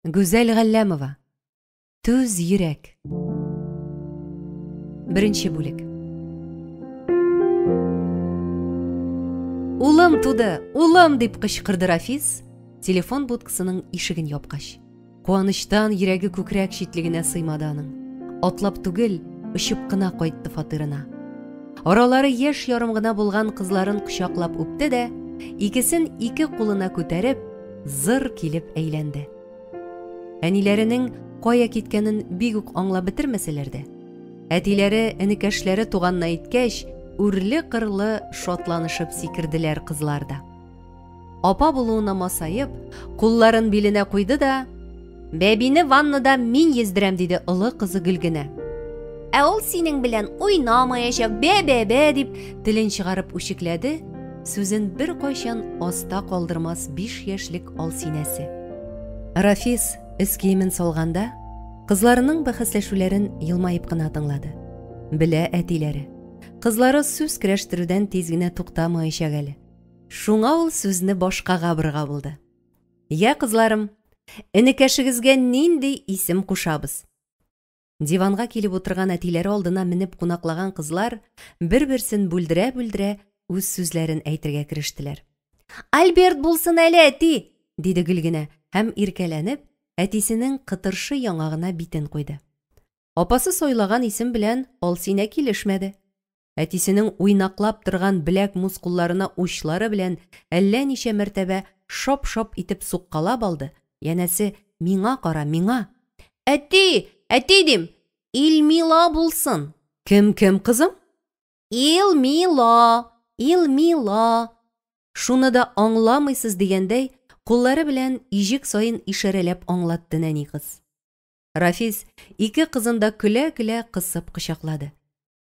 Güzel Галләмова. Түз йөрәк. Беренче бүлек. Улым туды, улым дип кычкырды Рафис, телефон будкасының ишеген япкач. Куаныштан йөрәге күкрәк читлегенә сыймады аның. Атлап түгел, очып кына кайтты фатирына. Аралары яшь ярым гына булган кызларын кочаклап үпте дә, икесен ике кулына күтәреп, зыр килеп әйләнде. Әниләренең кая киткәнен бик үк аңлап бетермәсәләр дә, әтиләре, энекәшләре туганна иткәч, үрле-кырлы шатланышып сикерделәр кызлар да. Апа булуына масаеп, кулларын биленә куйды да, «Бәбине ваннада мин ездерәм» диде олы кызы Гөлгенә. Ә ул синең белән уйнамаячак, бә-бә-бә дип телен чыгарып үчекләде, сүзен бер кайчан аста калдырмас 5 яшьлек Алсинәсе. Рафис өс киемен салганда, кызларының бәхәсләшүләрен елмаеп кына тыңлады. Белә әтиләре. Кызлары сүз керәштерүдән тиз генә туктамаячак әле. Шуңа ул сүзне башкага бырга булды. Я кызларым, энекәшегезгә нинди исем кушабыз? Диванга килеп утырган әтиләре алдына менеп кунаклаган кызлар бер-берсен бүлдерә-бүлдерә үз сүзләрен әйтергә керештеләр. Альберт булсын әле, әти, диде Гөлгенә һәм иркәләнеп, әтисенең кытыршы яңагына битен куйды. Апасы сайлаган исем белән Алсинә килешмәде. Әтисенең уйнаклап торган беләк мускулларына учлары белән әллә ничә мәртәбә шоп-шоп итеп суккалап алды. Янәсе, миңа кара, миңа. Әти, әти дим, Илмила булсын. Кем кызым? Илмила. Шуны да аңламыйсыз дигәндәй, куллары белән ижек сайын ишарәләп аңлатты нәни кыз. Рафис ике кызын да көлә-көлә кысып кочаклады.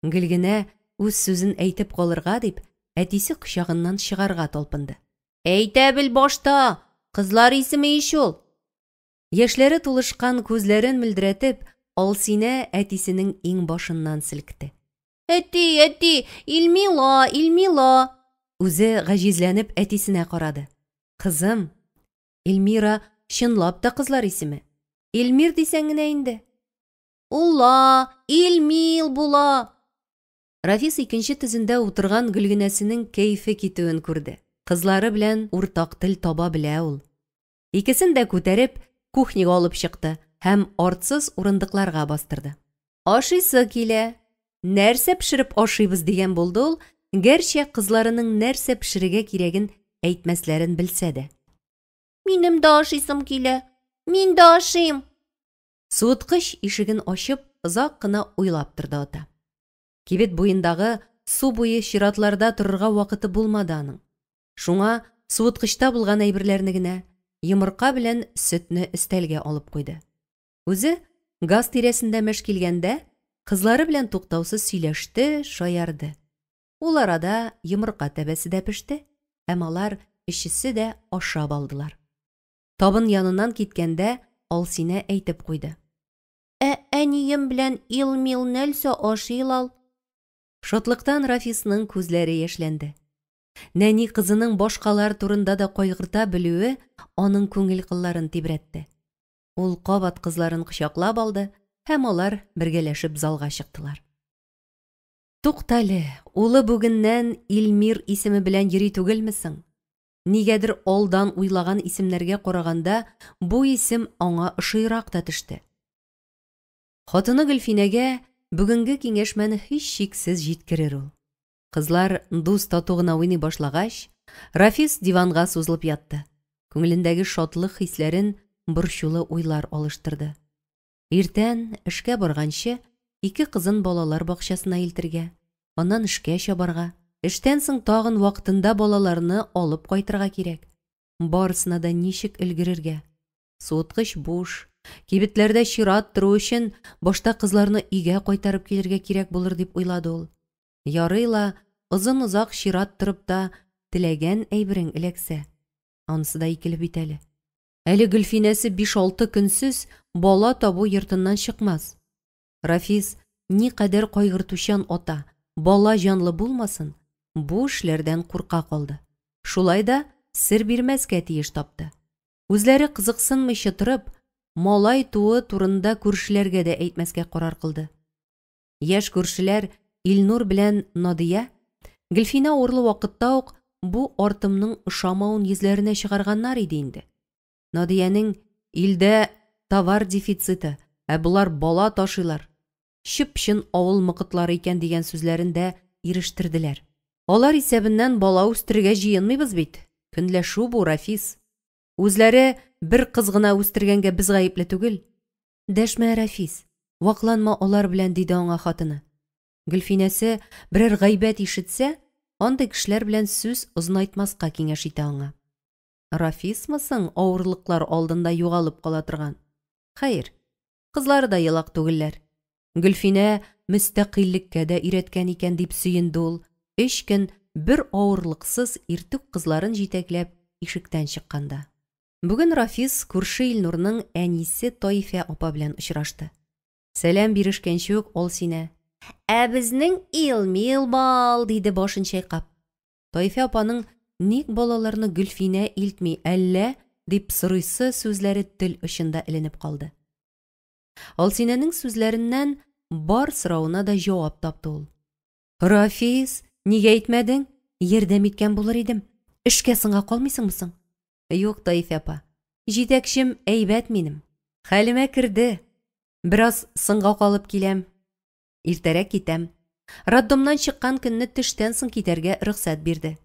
Гөлгенә үз сүзен әйтеп калырга дип, әтисе кочагыннан чыгарга талпынды. Әйтә бел башта, кызлар исеме иш ул. Яшьләре тулышкан күзләрен милдерәтеп, Алсинә әтисенең иң башыннан селкте. Әти, Илмила. Үзе гаҗизләнеп әтисенә карады. Кызым, Илмира чынлап та кызлар исеме. Илмир дисәң генә инде. Ула, Илмил була. Рафис икенче тезендә утырган Гөлгенәсенең кәйфе китүен күрде. Кызлары белән уртак тел таба белә ул. Икесен дә күтәреп, кухняга алып чыкты һәм артсыз урындыкларга бастырды. Ашыйсы килә. Нәрсә пешереп ашыйбыз дигән булды ул, гәрчә кызларының нәрсә пешерергә кирәген әйтмәсләрен белсә дә. Минем дә ашыйсым килә. Мин дә ашыйм. Суыткыч ишеген ачып, озак кына уйлап торды ата. Кибет буендагы су буе чиратларда торырга вакыты булмады аның. Шуңа суыткычта булган әйберләрне генә, йомырка белән сөтне өстәлгә алып куйды. Үзе газ тирәсендә мәш килгәндә, кызлары белән туктаусыз сөйләште, шаярды. Ул арада йомырка тәбәсе дә пеште, һәм алар өчесе дә ашап алдылар. Табын яныннан киткәндә, Алсинә әйтеп куйды. Әнием белән Илмил нәрсә ашыйлар? Шатлыктан Рафисның күзләре яшьләнде. Нәни кызының башкалар турында да кайгырта белүе аның күңел кылларын тибрәтте. Ул кабат кызларын кочаклап алды һәм алар бергәләшеп залга чыктылар. Туктале, улы бүгеннән Илмир исеме белән йөри түгелмесең? Нигәдер алдан уйлаган исемнәргә караганда, бу исем аңа ошыйрак та төште. Хатыны Гөлфинәгә бүгенге киңәшмәне һич шиксез җиткерер ул. Кызлар дус татугына уйный башлагач, Рафис диванга сузылып ятты. Күңелендәге шатлык хисләрен борчулы уйлар алыштырды. Иртән эшкә барганчы, ике кызын балалар бакчасына илтергә, аннан эшкә чабарга, эштән соң тагын вакытында балаларны алып кайтырга кирәк. Барысына да ничек өлгерергә? Суыткыч буш, кибетләрдә чират тору өчен башта кызларны өйгә кайтарып килергә кирәк булыр дип уйлады ул. Ярыйла, озын-озак чират торып та теләгән әйберең эләксә. Анысы да икеле бит әле. Әле Гөлфинәсе 5-6 көнсез бала табу йортыннан чыкмас. Рафис, никадәр кайгыртучан ата, бала җанлы булмасын, бу эшләрдән курка калды. Шулай да сер бирмәскә тиеш тапты. Үзләре кызыксынмыйча торып, малай туы турында күршеләргә дә әйтмәскә карар кылды. Яшь күршеләр Илнур белән Надия Гөлфинә урлы вакытта ук бу артымның ошамавын йөзләренә чыгарганнар иде инде. Надиянең илдә товар дефициты, булар бала ташыйлар, чүп-чын авыл мыкытлары икән дигән сүзләрен дә ирештерделәр. Алар исәбеннән бала үстергә җыенмыйбыз бит. Көнләшү бу, Рафис. Үзләре бер кыз гына үстергәнгә без гаепле түгел. Дәшмә, Рафис. Вакланма алар белән, диде аңа хатыны. Гөлфинәсе берәр гайбәт ишетсә, андый кешеләр белән сүз озынайтмаска киңәш итә аңа. Рафисмысың авырлыклар алдында югалып кала торган? Хәер, кызлары да елак түгелләр. Гөлфинә мөстәкыйльлеккә дә өйрәткән икән дип сөенде ул. 3 көн бер авырлыксыз иртүк кызларын җитәкләп ишектән чыкканда. Бүген Рафис күрше Илнурның әнисе Тайфа апа белән очрашты. Сәлам бирешкәнче үк ул сине: безнең Илмил бал, диде башын чайкап. Тайфа апаның ник балаларны Гөлфинә илтми әллә дип сорыйсы сүзләре тел очында эленеп калды. Алсинәнең сүзләреннән бар сорауына да җавап тапты ул. Рафис, нигә әйтмәдең? Ярдәм иткән булыр идем. Эшкә сыңа калмыйсыңмы соң? Юк, Тайфа апа. Җитәкчем әйбәт минем. Хәлемә керде. Бераз сыңга калып киләм. Иртәрәк китәм. Роддомнан чыккан көнне төштән соң китәргә рөхсәт бирде.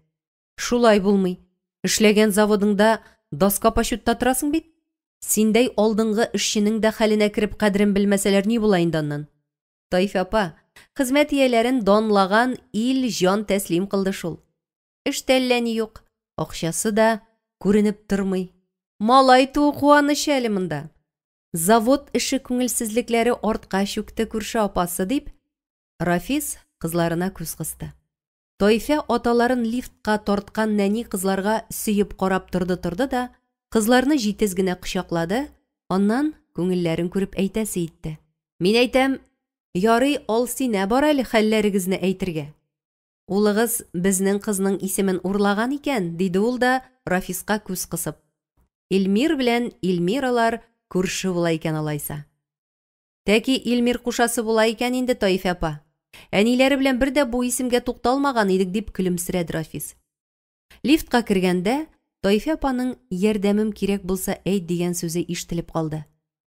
Шулай булмый. Эшләгән заводыңда доска пашутта торасың бит. Синдәй алдынгы эшченең дә хәленә кереп кадерен белмәсәләр ни була инде аннан? Тайфа апа, хезмәт ияләрен данлаган ил җан тәслим кылды шул. Эштәлләни юк, акчасы да күренеп тормый. Малай туу куаныч әле монда. Завод эше күңелсезлекләре артка чүкте күрше апасы, дип Рафис кызларына күз кысты. Тайфа аталарын лифтка тарткан нәни кызларга сөеп карап торды да, кызларны җитез генә кочаклады, аннан күңелләрен күреп әйтәсе итте. Мин әйтәм, ярый, Алсинә бар әле хәлләрегезне әйтергә. Улыгыз безнең кызның исемен урлаган икән, диде ул да Рафиска күз кысып. Илмир белән Илмиралар күрше була икән алайса. Тәки Илмир кушасы була икән инде, Тайфа апа. Әниләре белән бер дә бу исемгә тукталмаган идек, дип көлемсерәде Рафис. Лифтка кергәндә Тайфа апаның ярдәмем кирәк булса әйт дигән сүзе ишетелеп калды.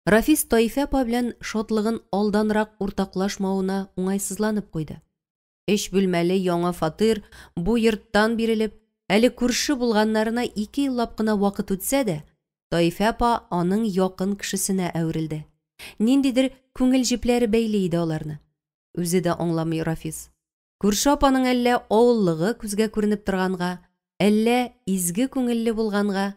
Рафис Тайфа апа белән шатлыгын алданрак уртаклашмавына уңайсызланып куйды. 3 бүлмәле яңа фатир бу йорттан бирелеп, әле күрше булганнарына 2 еллап кына вакыт үтсә дә, Тайфа апа аның якын кешесенә әверелде. Ниндидер күңел җепләре бәйле иде аларны. Үзе дә аңламый Рафис. Күрше апаның әллә авыллыгы күзгә күренеп торганга, әллә изге күңелле булганга,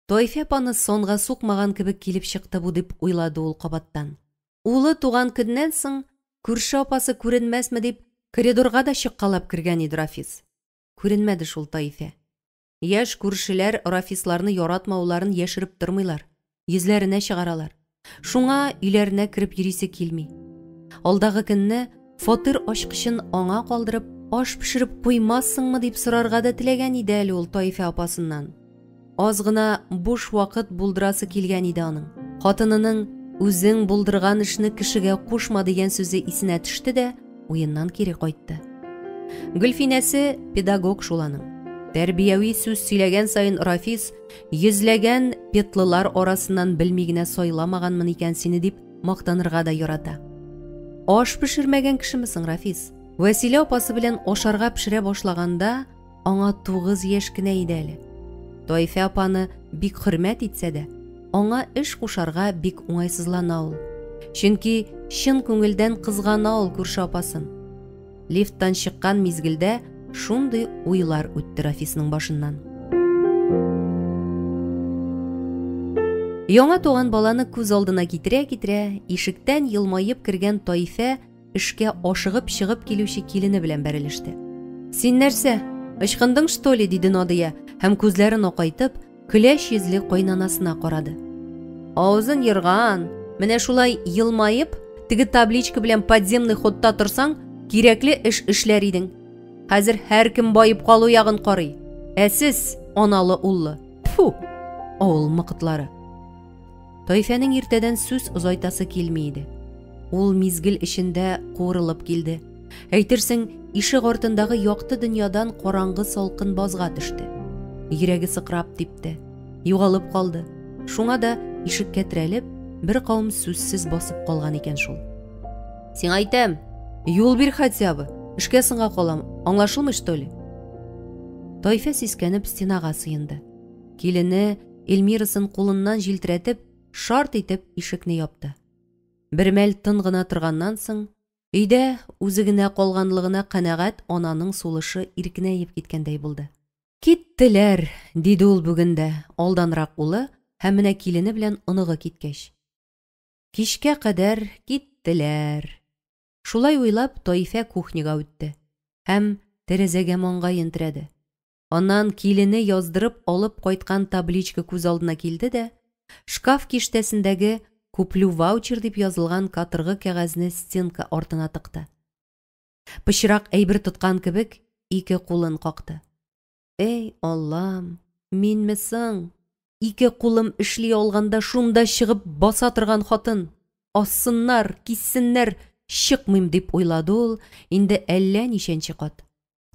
Тайфа апаны сонга сукмаган кебек килеп чыкты бу, дип уйлады ул кабаттан. Улы туган көннән соң күрше апасы күренмәсме дип коридорга да чыккалап кергән иде Рафис. Күренмәде шул Тайфа. Яшь күршеләр Рафисларны яратмауларын яшереп тормыйлар, йөзләренә чыгаралар. Шуңа өйләренә кирип йөрисе килми. Алдагы көнне фатир ачкычын аңа калдырып, аш пешереп куймассыңмы дип сорарга да теләгән иде әле ул Тайфа апасыннан. Аз гына буш вакыт булдырасы килгән иде аның. Хатынының үзең булдырган эшне кешегә кушма дигән сүзе исенә төште дә, уеннан кире кайтты. Гөлфинәсе педагог шуланың. Тәрбияви сүз сөйләгән сайын Рафис йөзләгән петлылар арасыннан белми генә сайламаганмын икән сине дип мактанырга да ярата. Аш пешермәгән кешемесең, Рафис? Вәсилә апасы белән ашарга пешерә башлаганда аңа 9 яшь кенә иде әле. Тайфа апаны бик хөрмәт итсә дә, аңа эш кушарга бик уңайсызлана ул. Чөнки чын күңелдән кызгана ул күрше апасын. Лифттан чыккан мизгелдә шундый уйлар үтте Рафисның башыннан. Яңа туган баланы күз алдына китерә-китерә, ишектән елмаеп кергән Тайфа эшкә ашыгып чыгып килүче килене белән бәрелеште. Син нәрсә, ычкындың что ли, диде Надия һәм күзләрен акайтып, көләч йөзле кайнанасына карады. Авызын йырган, менә шулай елмаеп, теге табличка белән подземный ходта торсаң, кирәкле эш эшләр идең. Хәзер һәркем байып калу ягын карый. Сез, аналы уллы. Фу, авыл мыкытлары. Тойфәнең иртәдән сүз озайтасы килмейді. Ул мизгел ішінде қуырылып келді. Әйтерсең, ишек артындағы яқты дөньядан қараңғы салқын базға төште. Йөрәге сыкрап типте, югалып калды. Шуңа да ишеккә терәлеп, бер кавым сүзсез басып калган икән шул. Син әйтәм, юл бир хотя бы, эшкә сыңа калам, аңлашылмый что ли? Тойфә сискәнеп стенага сыенды. Килене Эльмирасын кулыннан җилтерәтеп, шарт итеп ишекне япты. Бер мәл тын гына торганнан соң, өйдә үзе генә калганлыгына канәгать ананың сулышы иркенәеп киткәндәй булды. Киттеләр, диде ул бүгендә, алданрак улы һәм менә килене белән оныгы киткәч. Кичкә кадәр киттеләр. Шулай уйлап, Тойфә кухняга үтте һәм тәрәзәгә маңгаен терәде. Аннан килене яздырып алып кайткан табличка күз алдына килде дә, шкаф киштәсендәге «Куплю ваучер» дип язылган катыргы кәгазьне стенка артына тыкты. Пычрак әйбер тоткан кебек, ике кулын какты. Эй, Аллам, минме соң? Ике кулым эшли алганда шунда чыгып баса торган хатын. Ассыннар, киссеннәр, чыкмыйм дип уйлады ул, инде әллә ничәнче кат.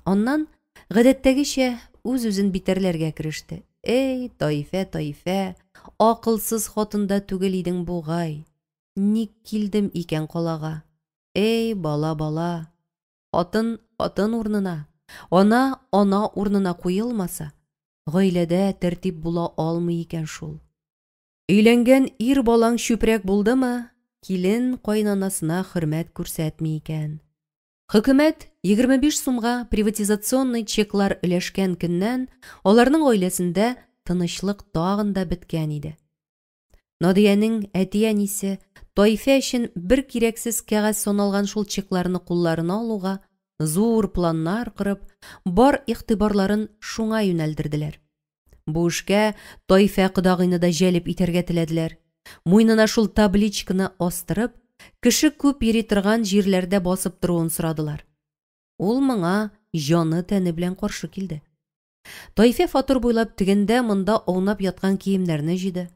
Аннан гадәттәгечә үз-үзен битәрләргә кереште. Эй, Тойфә, Тойфә, акылсыз хатында түгел идең бугай. Ник килдем икән калага? Эй, бала, бала. Хатын урнына, ана урнына куелмаса, гаиләдә тәртип була алмый икән шул. Өйләнгән ир балаң чүпрәк булдымы, килен кайнанасына хөрмәт күрсәтми икән. Хөкүмәт 25 сумга приватизационный чеклар өләшкән көннән аларның гаиләсендә тынычлык тагын да беткән иде. Надиянең әти-әнисе Тойфә өчен бер кирәксез кәгазь саналган шул чекларны кулларына алуга зур планнар кырып, бар игътибарларын шуңа юнәлдерделәр. Бу эшкә Тойфә кодагыйны да җәлеп итәргә теләделәр. Муйнына шул табличканы астырып, кеше күп йөри торган җирләрдә басып торуын сорадылар. Ул моңа җаны тәне белән каршы килде. Тойфә фатур буйлап тегендә монда аунап яткан киемнәрне җыйды.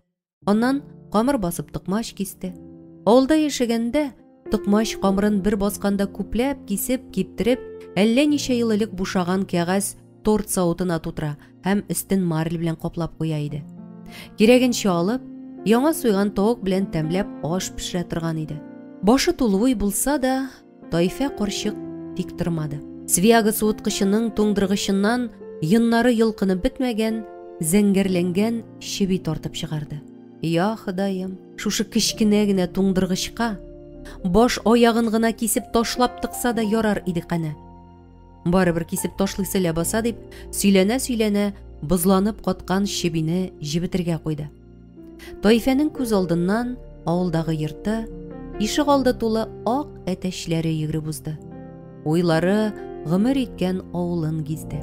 Аннан камыр басып тыкмач кисте. Авылда яшәгәндә тыкмач камырын бер басканда күпләп кисеп, киптереп, әллә ничә ел элек бушаган кәгазь торт савытына тутыра һәм өстен марль белән каплап куя иде. Кирәгенчә алып, яңа суйган тавык белән тәмләп аш пешерә торган иде. Башы тулуй булса да, Тойфә карчык тик тормады. Свяга суыткычының туңдыргычыннан йоннары йылкынып бетмәгән, зәңгәрләнгән чеби тартып чыгарды. Я Ходаем, шушы кечкенә генә туңдыргычка баш аягын гына кисеп ташлап тыкса да ярар иде кәне. Барыбер кисеп ташлыйсы ләбаса дип, сөйләнә-сөйләнә, бызланып каткан чебине җибетергә куйды. Тойфәнең күз алдыннан авылдагы йорты, ишек алды тулы ак әтәчләре йөгереп узды. Уйлары гомер иткән авылын гизде.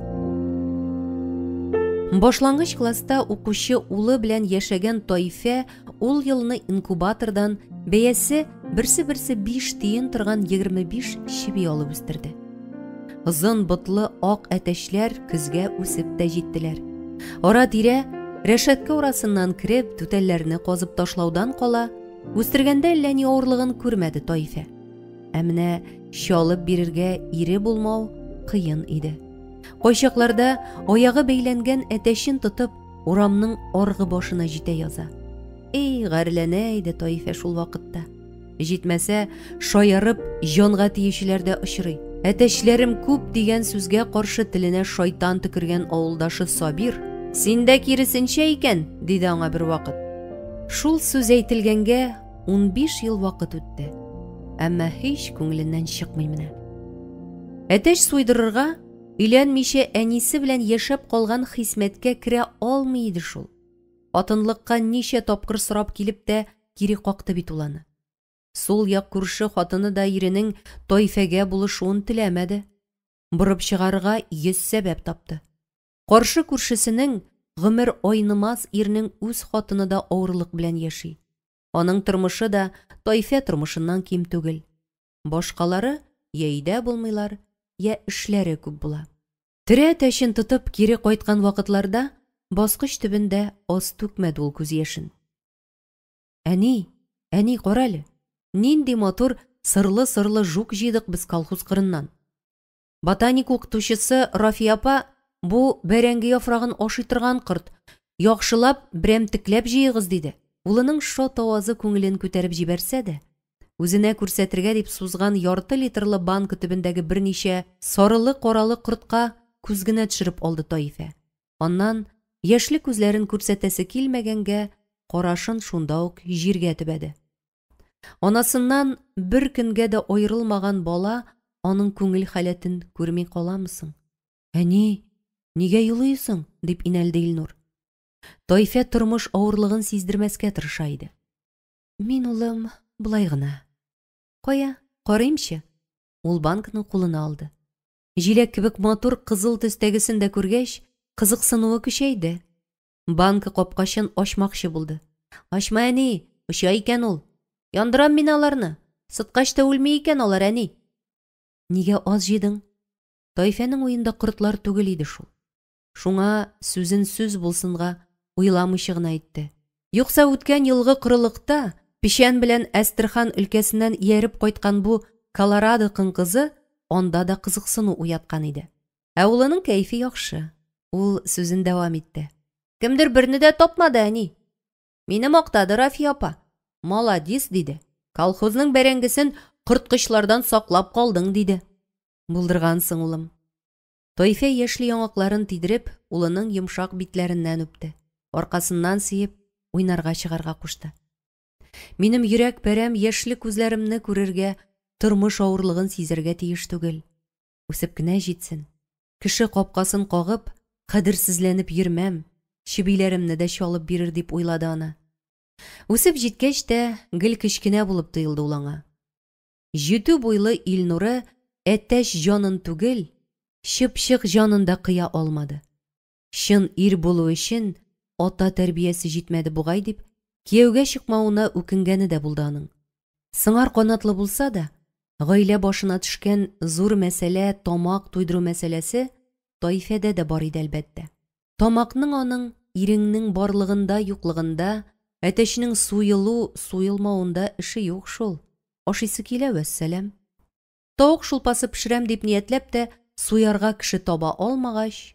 Башлангыч класста укучы улы белән яшәгән Тойфә ул елны инкубатордан бәясе берсе 5 тиен торган 25 чеби алып үстерде. Озын ботлы ак әтәчләр көзгә үсеп тә җиттеләр. Ара-тирә рәшәткә урасыннан киреп түтәлләрне казып ташлаудан кала, үстергәндә әллә ни авырлыгын күрмәде Тойфә. Ә менә чалып бирергә ире булмау кыен иде. Кайчакларда аягы бәйләнгән әтәчен тотып, урамның аргы башына җитә яза. Эй, гәрләнә иде Тойфә шул вакытта. Җитмәсә, шаярып җанга тиючеләрдә очрый. Әтәчләрем күп дигән сүзгә каршы теленә шайтан төкергән авылдашы Сабир, синдә киресенчә икән, диде аңа бер вакыт. Шул сүз әйтелгәнгә 15 ел вакыт үтте. Әмма һич күңеленнән чыкмый менә. Әтәч суйдырырга өйләнмичә әнисе белән яшәп калган Хисмәткә керә алмый иде шул. Атынлыкка ничә тапкыр сорап килеп тә кире какты бит уланы. Сул як күрше хатыны да иренең Тойфәгә булышуын теләмәде. Бурып чыгарга 100 сәбәп тапты. Каршы күршесенең гомер айнымас ирнең үз хатыны да авырлык белән яши. Аның тормышы да Тойфә тормышыннан ким түгел. Башкалары я өйдә булмыйлар, я эшләре күп була. Тирә тәшен тотып кире кайткан вакытларда баскыч төбендә аз түкмәде ул күз яшен. әни, қаралы. Нинди матур сырлы жук жидық біз колхоз қырыннан. Ботаник оқытушысы Рафи апа bu бәрәңге яфрағын ашытырған қырт, яқшылап, біремтікләп жиығыз дейді. Улының шот авазы көңілін көтеріп жіберсе де, өзіне күрсәтірге деп сузған ярты литрлы банк түбіндегі бірнеше сарылы-қоралы құртқа күзгіне түшіріп олды Тайфа. Оннан, яшли күзләрін күрсәтәсе килмәгәнгә, қарашын шундаук жирге түбәді. Анасыннан бір күнге де ойырылмаған бала, оның көңіл халетін көрмей қаламысың. Әне, неге юлыйсың? Деп инәлді Илнур. Тайфа тұрмыш ауырлығын сиздірмәскә тырышайды. Мен улым, бұлай ғына. Қоя, қараймшы. Ол банкның қолына алды. Жилек кебек матур қызыл түстәгісінде көргәш, қызықсынуы күшейді. Банкы қопқашын ашмақшы болды. Ашма әне, ұша екен ол. Яндырам мен аларны. Сытқашта өлмей екен олар әне. Неге аз жедің? Тайфаның ойында құртлар түгел еді шул. Шуңа сөзін сөз болсынға ойламышығын айтты. Юқса өткен елғы қырылықта пешен білән Әстірхан үлкесінен еріп қойтқан бұ Колорадо қыңқызы онда да қызықсыну уятқан еді. Әулының кәйфі яқшы. Ол сөзін дәвам етті. Кімдір бірні де топмады әне. Мені мақтады Рафи апа. Маладис дейді. Колхозның бәрәңгісін құртқышлардан сақлап қалдың дейді. Бұлдырғансың улым. Тайфа ешлі яңақларын тидіріп, улының йымшақ битләріннән өпті. Орқасыннан сиіп, ойнарға шығарға құшты. Менім йөрәк пәрәм ешлі күзләрімні көрерге, тұрмыш ауырлығын сизерге тиіш түгіл. Өсіп кінә жетсін. Кіші қопқасын қоғып, қадірсізленіп йөрмәм, шибиләрімні дә шалып берір деп ойлады ана. Өсіп жеткеш те гіл кішкіне болып тыйылды улаңа. Жету бойлы Илнуры әттәш жанын түгел, шып-шық жанында қия олмады. Шын ир болу үшін ата тәрбиесі жетмәді бұғай деп, кеуге шықмауына өкінгені де бұлданың. Сыңар қонатлы болса да, ғайлә башына түшкен зур мәселе тамақ тойдыру мәселесі Тайфеде де бар иде әлбәттә. Тамақның аның иреңнің барлығында, юқлығында, әтәшінің суйылу, суйылмауында іші юқ шул. Ашысы келе вәссәләм. Тауық шулпасы пішірәм деп ниетләп те, суярға кіші таба алмағаш.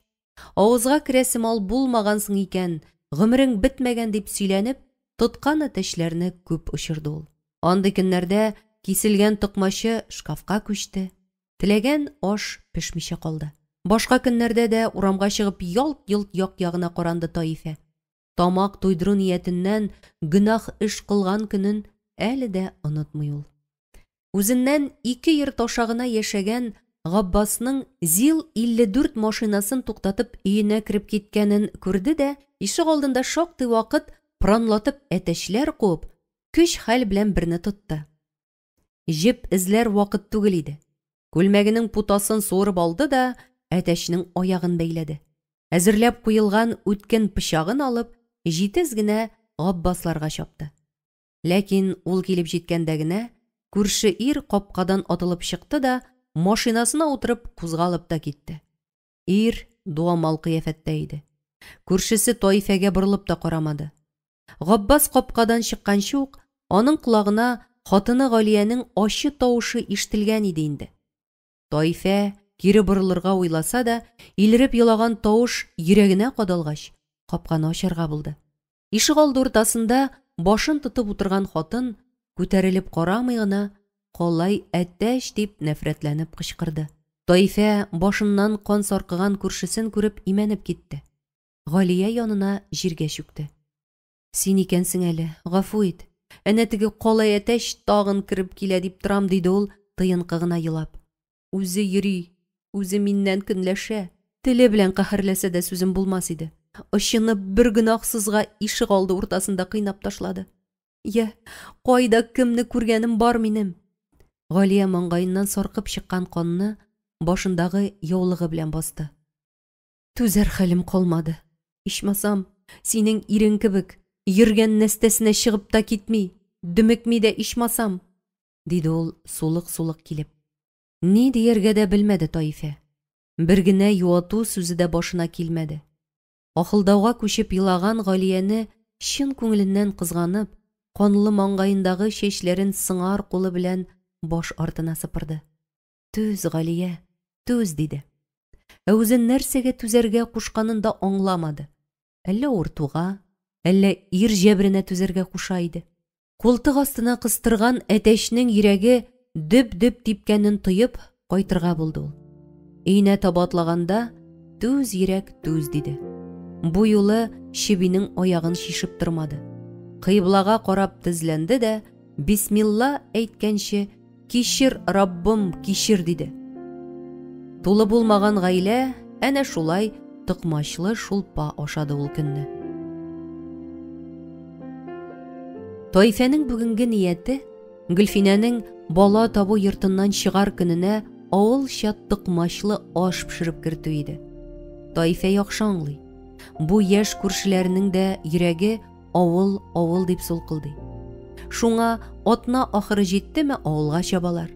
Ауызға кіресім ал булмағансың екен, ғымырың бітмәгән деп сөйләніп, тұтқан әтәшләрні көп ұшырды ол. Анды көннәрдә киселгән тұқмашы шкафқа күшті. Тілеген аш пішмеше қалды. Башқа көннәрдә дә урамға шығып ялт-йылт яқ-яғына қаранды Тайфа. Тамақ тойдыру ниетіннән гүнах іш қылған күнін әлі дә ұнытмый ул. Үзеннән 2 ер ташағына яшәгән Ғаббасның ЗИЛ 54 машинасын туктатып өенә кіріп кеткәнен күрде дә, ишек алдында шактый вакыт пранлатып әтәшләр куып, көч хәл белән берне тотты. Җеп эзләр вакыт түгел иде. Күлмәгенең путасын суырып алды да, әтәшнең аягын бәйләде. Әзерләп куелган үткен пычагын алып, җитез генә Ғаббасларга чапты. Ләкин ул килеп җиткәндә генә күрше ир капкадан атылып чыкты да, машинасына утырып кузгалып та китте. Ир дуамал кыяфәттә иде. Күршесе Тайфәгә борылып та карамады. Ғаббас капкадан чыкканчы ук аның колагына хатыны Галиянең ачы тавышы ишетелгән иде инде. Тайфә кире борылырга уйласа да, илереп елаган тавыш йөрәгенә кадалгач, капканы ачарга булды. Ишек алды уртасында башын тотып утырган хатын күтәрелеп карамый гына, «Колай әттәш» дип нәфрәтләнеп кычкырды. Тайфа башыннан кан саркыган күршесен күреп имәнеп китте. Галия янына җиргә чүкте. «Син икәнсең әле, гафу ит. Әнә теге калай әтәш тагын кирип килә дип торам», диде ул тыенкы гына елап. Үзе йөри, үзе миннән көнләшә. Теле белән каһәрләсә дә сүзем булмас иде. Ышынып бер гөнаһсызга ишек алды уртасында кыйнап ташлады. «Я, кайда кемне күргәнем бар минем?» Галия маңгайыннан саркып чыккан канны башындагы яулыгы белән басты. «Түзәр хәлем калмады. Ичмасам, синең ирең кебек, йөргән нәстәсенә чыгып та китми, дөмекми дә ичмасам», диде ул сулык-сулык килеп. Ни диергә дә белмәде Тайфа. Бер генә юату сүзе дә башына килмәде. Ахылдауга күчеп елаган Галияне чын күңеленнән кызганып, Қонлы маңғайындағы шешлерін сыңар қолы білән бош артына сыпырды. Түз, Галия, түз, диде. Өзін нәрсеге түзәргә кушканын да аңламады. Әллә уртуга, әллә ир җәбренә түзәргә куша иде. Култык астына кыстырган әтәшнең йөрәге дөп-дөп типкәнен тойып, кайтырга булды ул. Өенә таба атлаганда, түз йөрәк түз, диде. Бу юлы Шибинең аягын шишеп тормады. Кыйблага карап тезләнде дә, бисмилла әйткәнче, кичер, Раббым, кичер, диде. Тулы булмаган гаилә әнә шулай тыкмачлы шулпа ашады ул көнне. Тайфәнең бүгенге нияте Гөлфинәнең бала табу йортыннан чыгар көненә авылча тыкмачлы аш пешереп кертү иде. Тайфә яхшы аңлый. Бу яшь күршеләрнең дә йөрәге авыл дип сулкылдый. Шуңа атна ахыры җиттеме, авылга чабалар.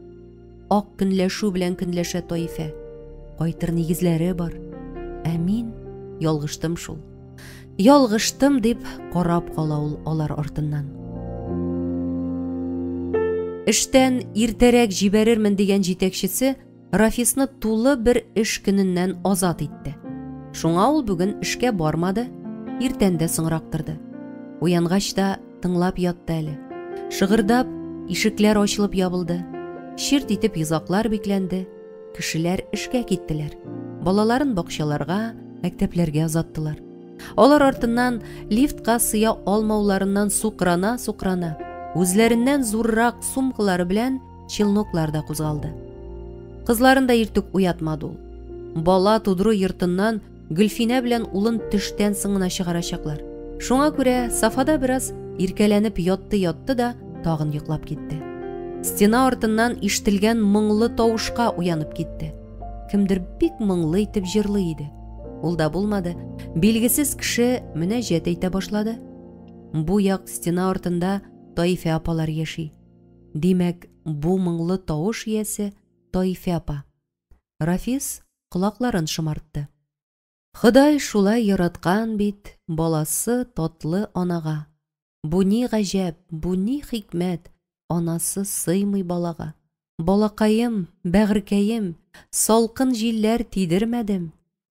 Ак көнләшү белән көнләшә Тайфә. Кайтыр нигезләре бар. Ә мин ялгыштым шул. Ялгыштым дип карап кала ул алар артыннан. Эштән иртәрәк җибәрермен дигән җитәкчесе Рафисны тулы бер эш көненнән азат итте. Шуңа ул бүген эшкә бармады, иртәндә соңрактырды. Уянгач та тыңлап ятты әле. Шыгырдап, ишекләр ачылып ябылды. Ширт итеп йозаклар бикләнде. Кешеләр эшкә киттеләр. Балаларын бакчаларга, мәктәпләргә озаттылар. Алар артыннан лифтка сыя алмауларыннан сукрана, үзләреннән зуррак сумкалары белән челнокларда кузгалды. Кызларын да иртүк уятмады ул. Бала тудыру йортыннан Гөлфинә белән улын төштән соңына чыгарачаклар. Шуңа күрә Сафада бераз иркәләнеп ятты да тагын йоклап китте. Стена артыннан ишетелгән моңлы тавышка уянып китте. Кемдер бик моңлы итеп җырлый иде. Ул да булмады. Билгесез кеше мөнәҗәт әйтә башлады. Бу як стена артында Тайфә апалар яши. Димәк, бу моңлы тавыш иясе Тайфә апа. Рафис колакларын шымартты. Ходай шулай яраткан бит баласы татлы анага. Бу ни гаҗәп, бу ни хикмәт, анасы сыймый балага. Балакаем, бәгъркәем, салкын җилләр тидермәдем.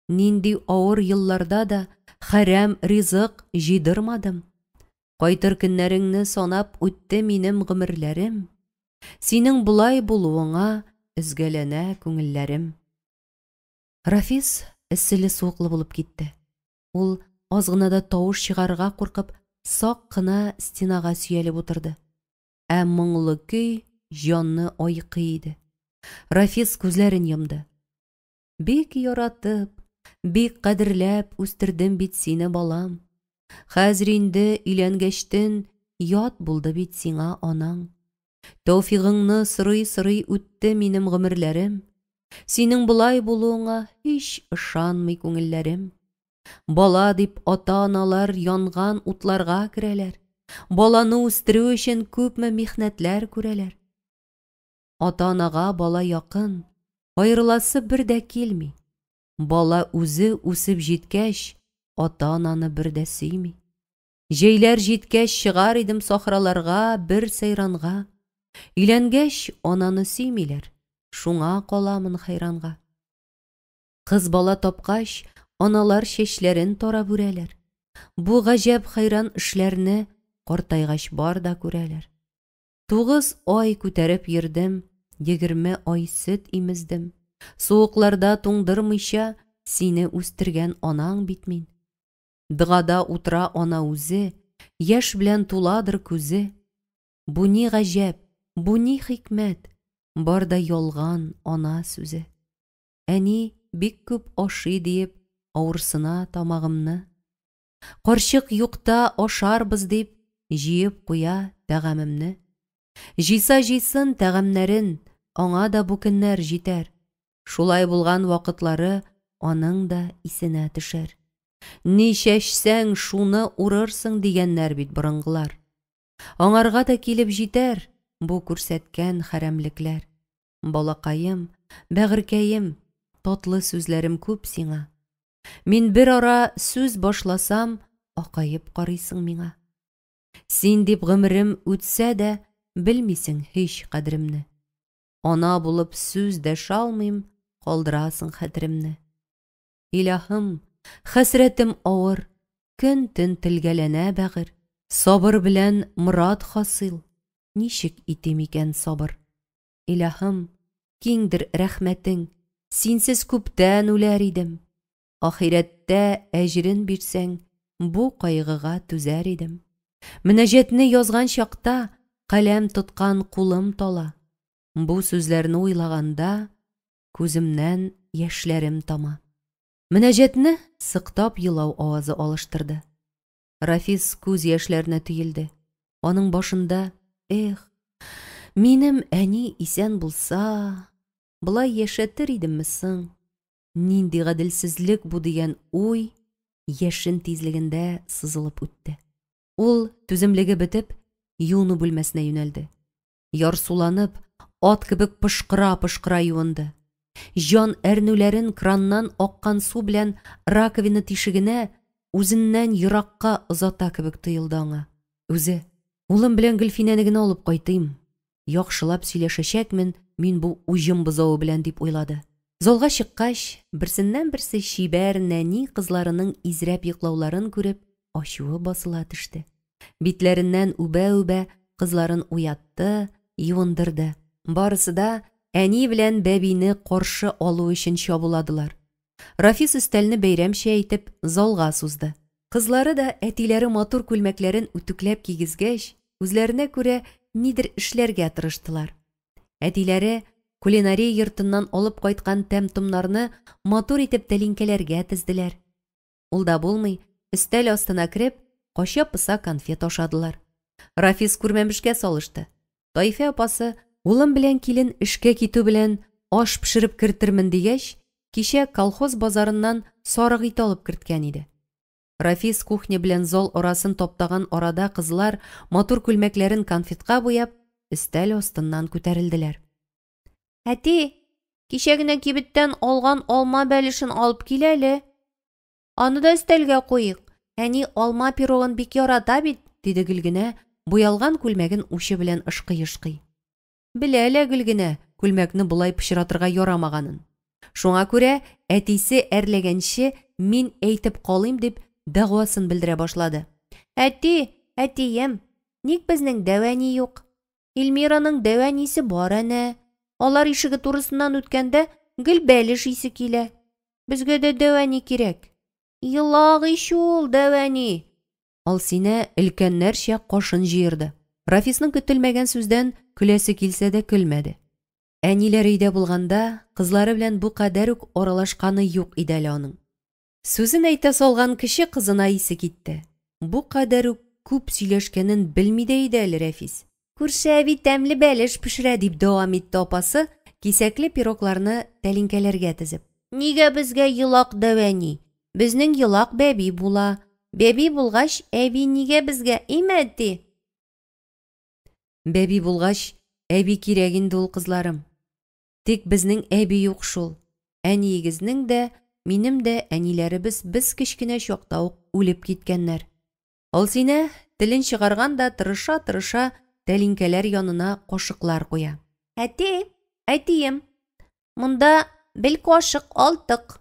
Нинди авыр елларда да хәрәм ризык җыйдырмадым. Кайтыр көннәреңне санап үтте минем гомерләрем. Синең булай булуыңа өзгәләнә күңелләрем. Рафис эсселе суыклы булып китте. Ул аз гына да тавыш чыгарырга куркып, сак кына стенага сөялеп утырды. Ә моңлы көй җанны айкый иде. Рафис күзләрен йомды. Бик яратып, бик кадерләп үстердем бит сине, балам. Хәзер инде өйләнгәчтен ят булды бит сиңа анаң. Тәүфигыңны сырый үтте минем гомерләрем. Синең булай булуыңа һич ышанмый күңелләрем. Бала дип ата-аналар янган утларга керәләр. Баланы үстерү өчен күпме михнәтләр күрәләр. Ата-анага бала якын, аерыласы бер дә килми. Бала үзе үсеп җиткәч, ата-ананы бер дә сөйми. Җәйләр җиткәч чыгар идем сахраларга бер сайранга. Өйләнгәч ананы сөймиләр. Шуңа каламын хайранга. Кыз бала тапкач, аналар чәчләрен тарап үрәләр. Бу гаҗәп хайран эшләрне картайгач бар да күрәләр. 9 ай күтәреп йөрдем, 20 ай сөт имездем. Суыкларда туңдырмыйча сине үстергән анаң бит мин. Дыгада утыра ана үзе, яшь белән туладыр күзе. Бу ни гаҗәп, бу ни хикмәт, бар да ялган ана сүзе. Әни бик күп ашый диеп, авырсына тамагымны. Карчык юкта ашарбыз дип, җыеп куя тәгамемне. Җыйса җыйсын тәгамнәрен, аңа да бу көннәр җитәр. Шулай булган вакытлары аның да исенә төшәр. Ни чәчсәң шуны урырсың дигәннәр бит борынгылар. Аңарга да килеп җитәр бу күрсәткән хәрәмлекләр. Балакаем, бәгъркәем, татлы сүзләрем күп сиңа. Мин бер ара сүз башласам, акаеп карыйсың миңа. Син дип гомерем үтсә дә, белмисең һич кадеремне. Ана булып сүз дәшә алмыйм, калдырасың хәтеремне. Илаһым, хәсрәтем авыр, көн-төн телгәләнә бәгыр. Сабыр белән мурад хасил, ничек итим икән сабыр. Илаһым, киңдер рәхмәтең, синсез күптән үләр идем. Ахирәттә әҗрен бирсәң, бу кайгыга түзәр идем. Мөнәҗәтне язган чакта, каләм тоткан кулым тала. Бу сүзләрне уйлаганда, күземнән яшьләрем тама. Мөнәҗәтне сыктап елау авазы алыштырды. Рафис күз яшьләренә тиелде. Аның башында, минем әни исән булса, былай яшәтер идемме соң? Нинди гаделсезлек бу дигән уй яшен тизлегендә сызылып үтте. Ул, түземлеге бетеп, юыну бүлмәсенә юнәлде. Ярсуланып, ат кебек пышкыра-пышкыра юынды. Җан әрнүләрен краннан аккан су белән раковина тишегенә үзеннән еракка озата кебек тоелды аңа. Үзе, улым белән Гөлфинәне генә алып кайтыйм. Яхшылап сөйләшәчәкмен мин бу уҗым бозавы белән дип уйлады. Залга чыккач, берсеннән-берсе чибәр нәни кызларының изрәп йоклауларын күреп, ачуы басыла төште. Битләреннән үбә-үбә кызларын уятты, юындырды. Барысы да әни белән бәбине каршы алу өчен чабуладылар. Рафис өстәлне бәйрәмчә итеп залга сузды. Кызлары да әтиләре матур күлмәкләрен үтүкләп кигезгәч, үзләренә күрә нидер эшләргә тырыштылар. Әтиләре кулинария йортыннан алып кайткан тәм-томнарны матур итеп тәлинкәләргә тезделәр. Ул да булмый, өстәл астына кереп, кача-пыса конфет ашадылар. Рафис күрмәмешкә салышты. Таифа апасы, улым белән килен эшкә китү белән аш пешереп кертермен дигәч, кичә колхоз базарыннан сарык ит алып керткән иде. Рафис кухня белән зал арасын таптаган арада кызлар матур күлмәкләрен конфетка буяп, өстәл астыннан күтәрелделәр. Әти, кичә генә кибеттән алган алма бәлешен алып кил әле. Аны да өстәлгә куйык. Әни алма пирогын бик ярата бит, диде Гөлгенә, буялган күлмәген учы белән ышкый-ышкый. Белә лә Гөлгенә, күлмәкне булай пычратырга ярамаганын. Шуңа күрә әтисе әрләгәнче мин әйтеп калыйм дип дәгъвасын белдерә башлады. Әти, әтием, ник безнең дәвәни юк? Илмираның дәвәнисе бар әнә. Алар ишеге турысыннан үткәндә гел бәлеш исе килә. Безгә дә дәвәни кирәк. Йылагый шул дәвәни. Алсинә өлкәннәрчә кашын җыерды. Рафисның көтелмәгән сүздән көләсе килсә дә көлмәде. Әниләр өйдә булганда, кызлары белән бу кадәр үк аралашканы юк иде әле аның. Сүзен әйтә салган кеше кызына исе китте. Бу кадәр үк күп сөйләшкәнен белми дә иде әле Рафис. Күрше әби тәмле бәлеш пешерә дип дәвам итте апасы, кисәкле пирогларны тәлинкәләргә тезеп. Нигә безгә йылак дәвәни? Безнең йылак бәби була. Бәби булгач, әби нигә безгә имәти? Бәби булгач, әби кирәк инде ул кызларым. Тик безнең әби юк шул. Әниегезнең дә, минем дә әниләребез без кечкенә чакта ук үлеп киткәннәр. Алсинә телен чыгарган да тырыша-тырыша тәлинкәләр янына кашыклар куя. Әти, әтием, монда бел кашык алтык.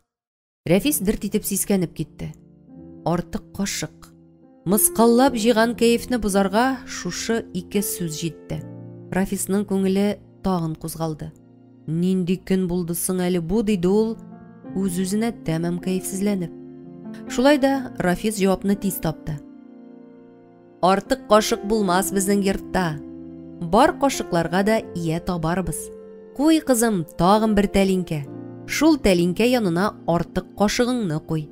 Рәфис дерт итеп сискәнеп китте. Артык кашык. Мыскаллап җыйган кәефне бозарга шушы ике сүз җитте. Рафисның күңеле тагын кузгалды. Нинди көн булды соң әле бу, диде ул, үз-үзенә тәмам кәефсезләнеп. Шулай да Рафис җавапны тиз тапты. Артык кашык булмас безнең йортта. Бар кашыкларга да ия табарбыз. Куй, кызым, тагын бер тәлинкә. Шул тәлинкә янына артык кашыгыңны куй.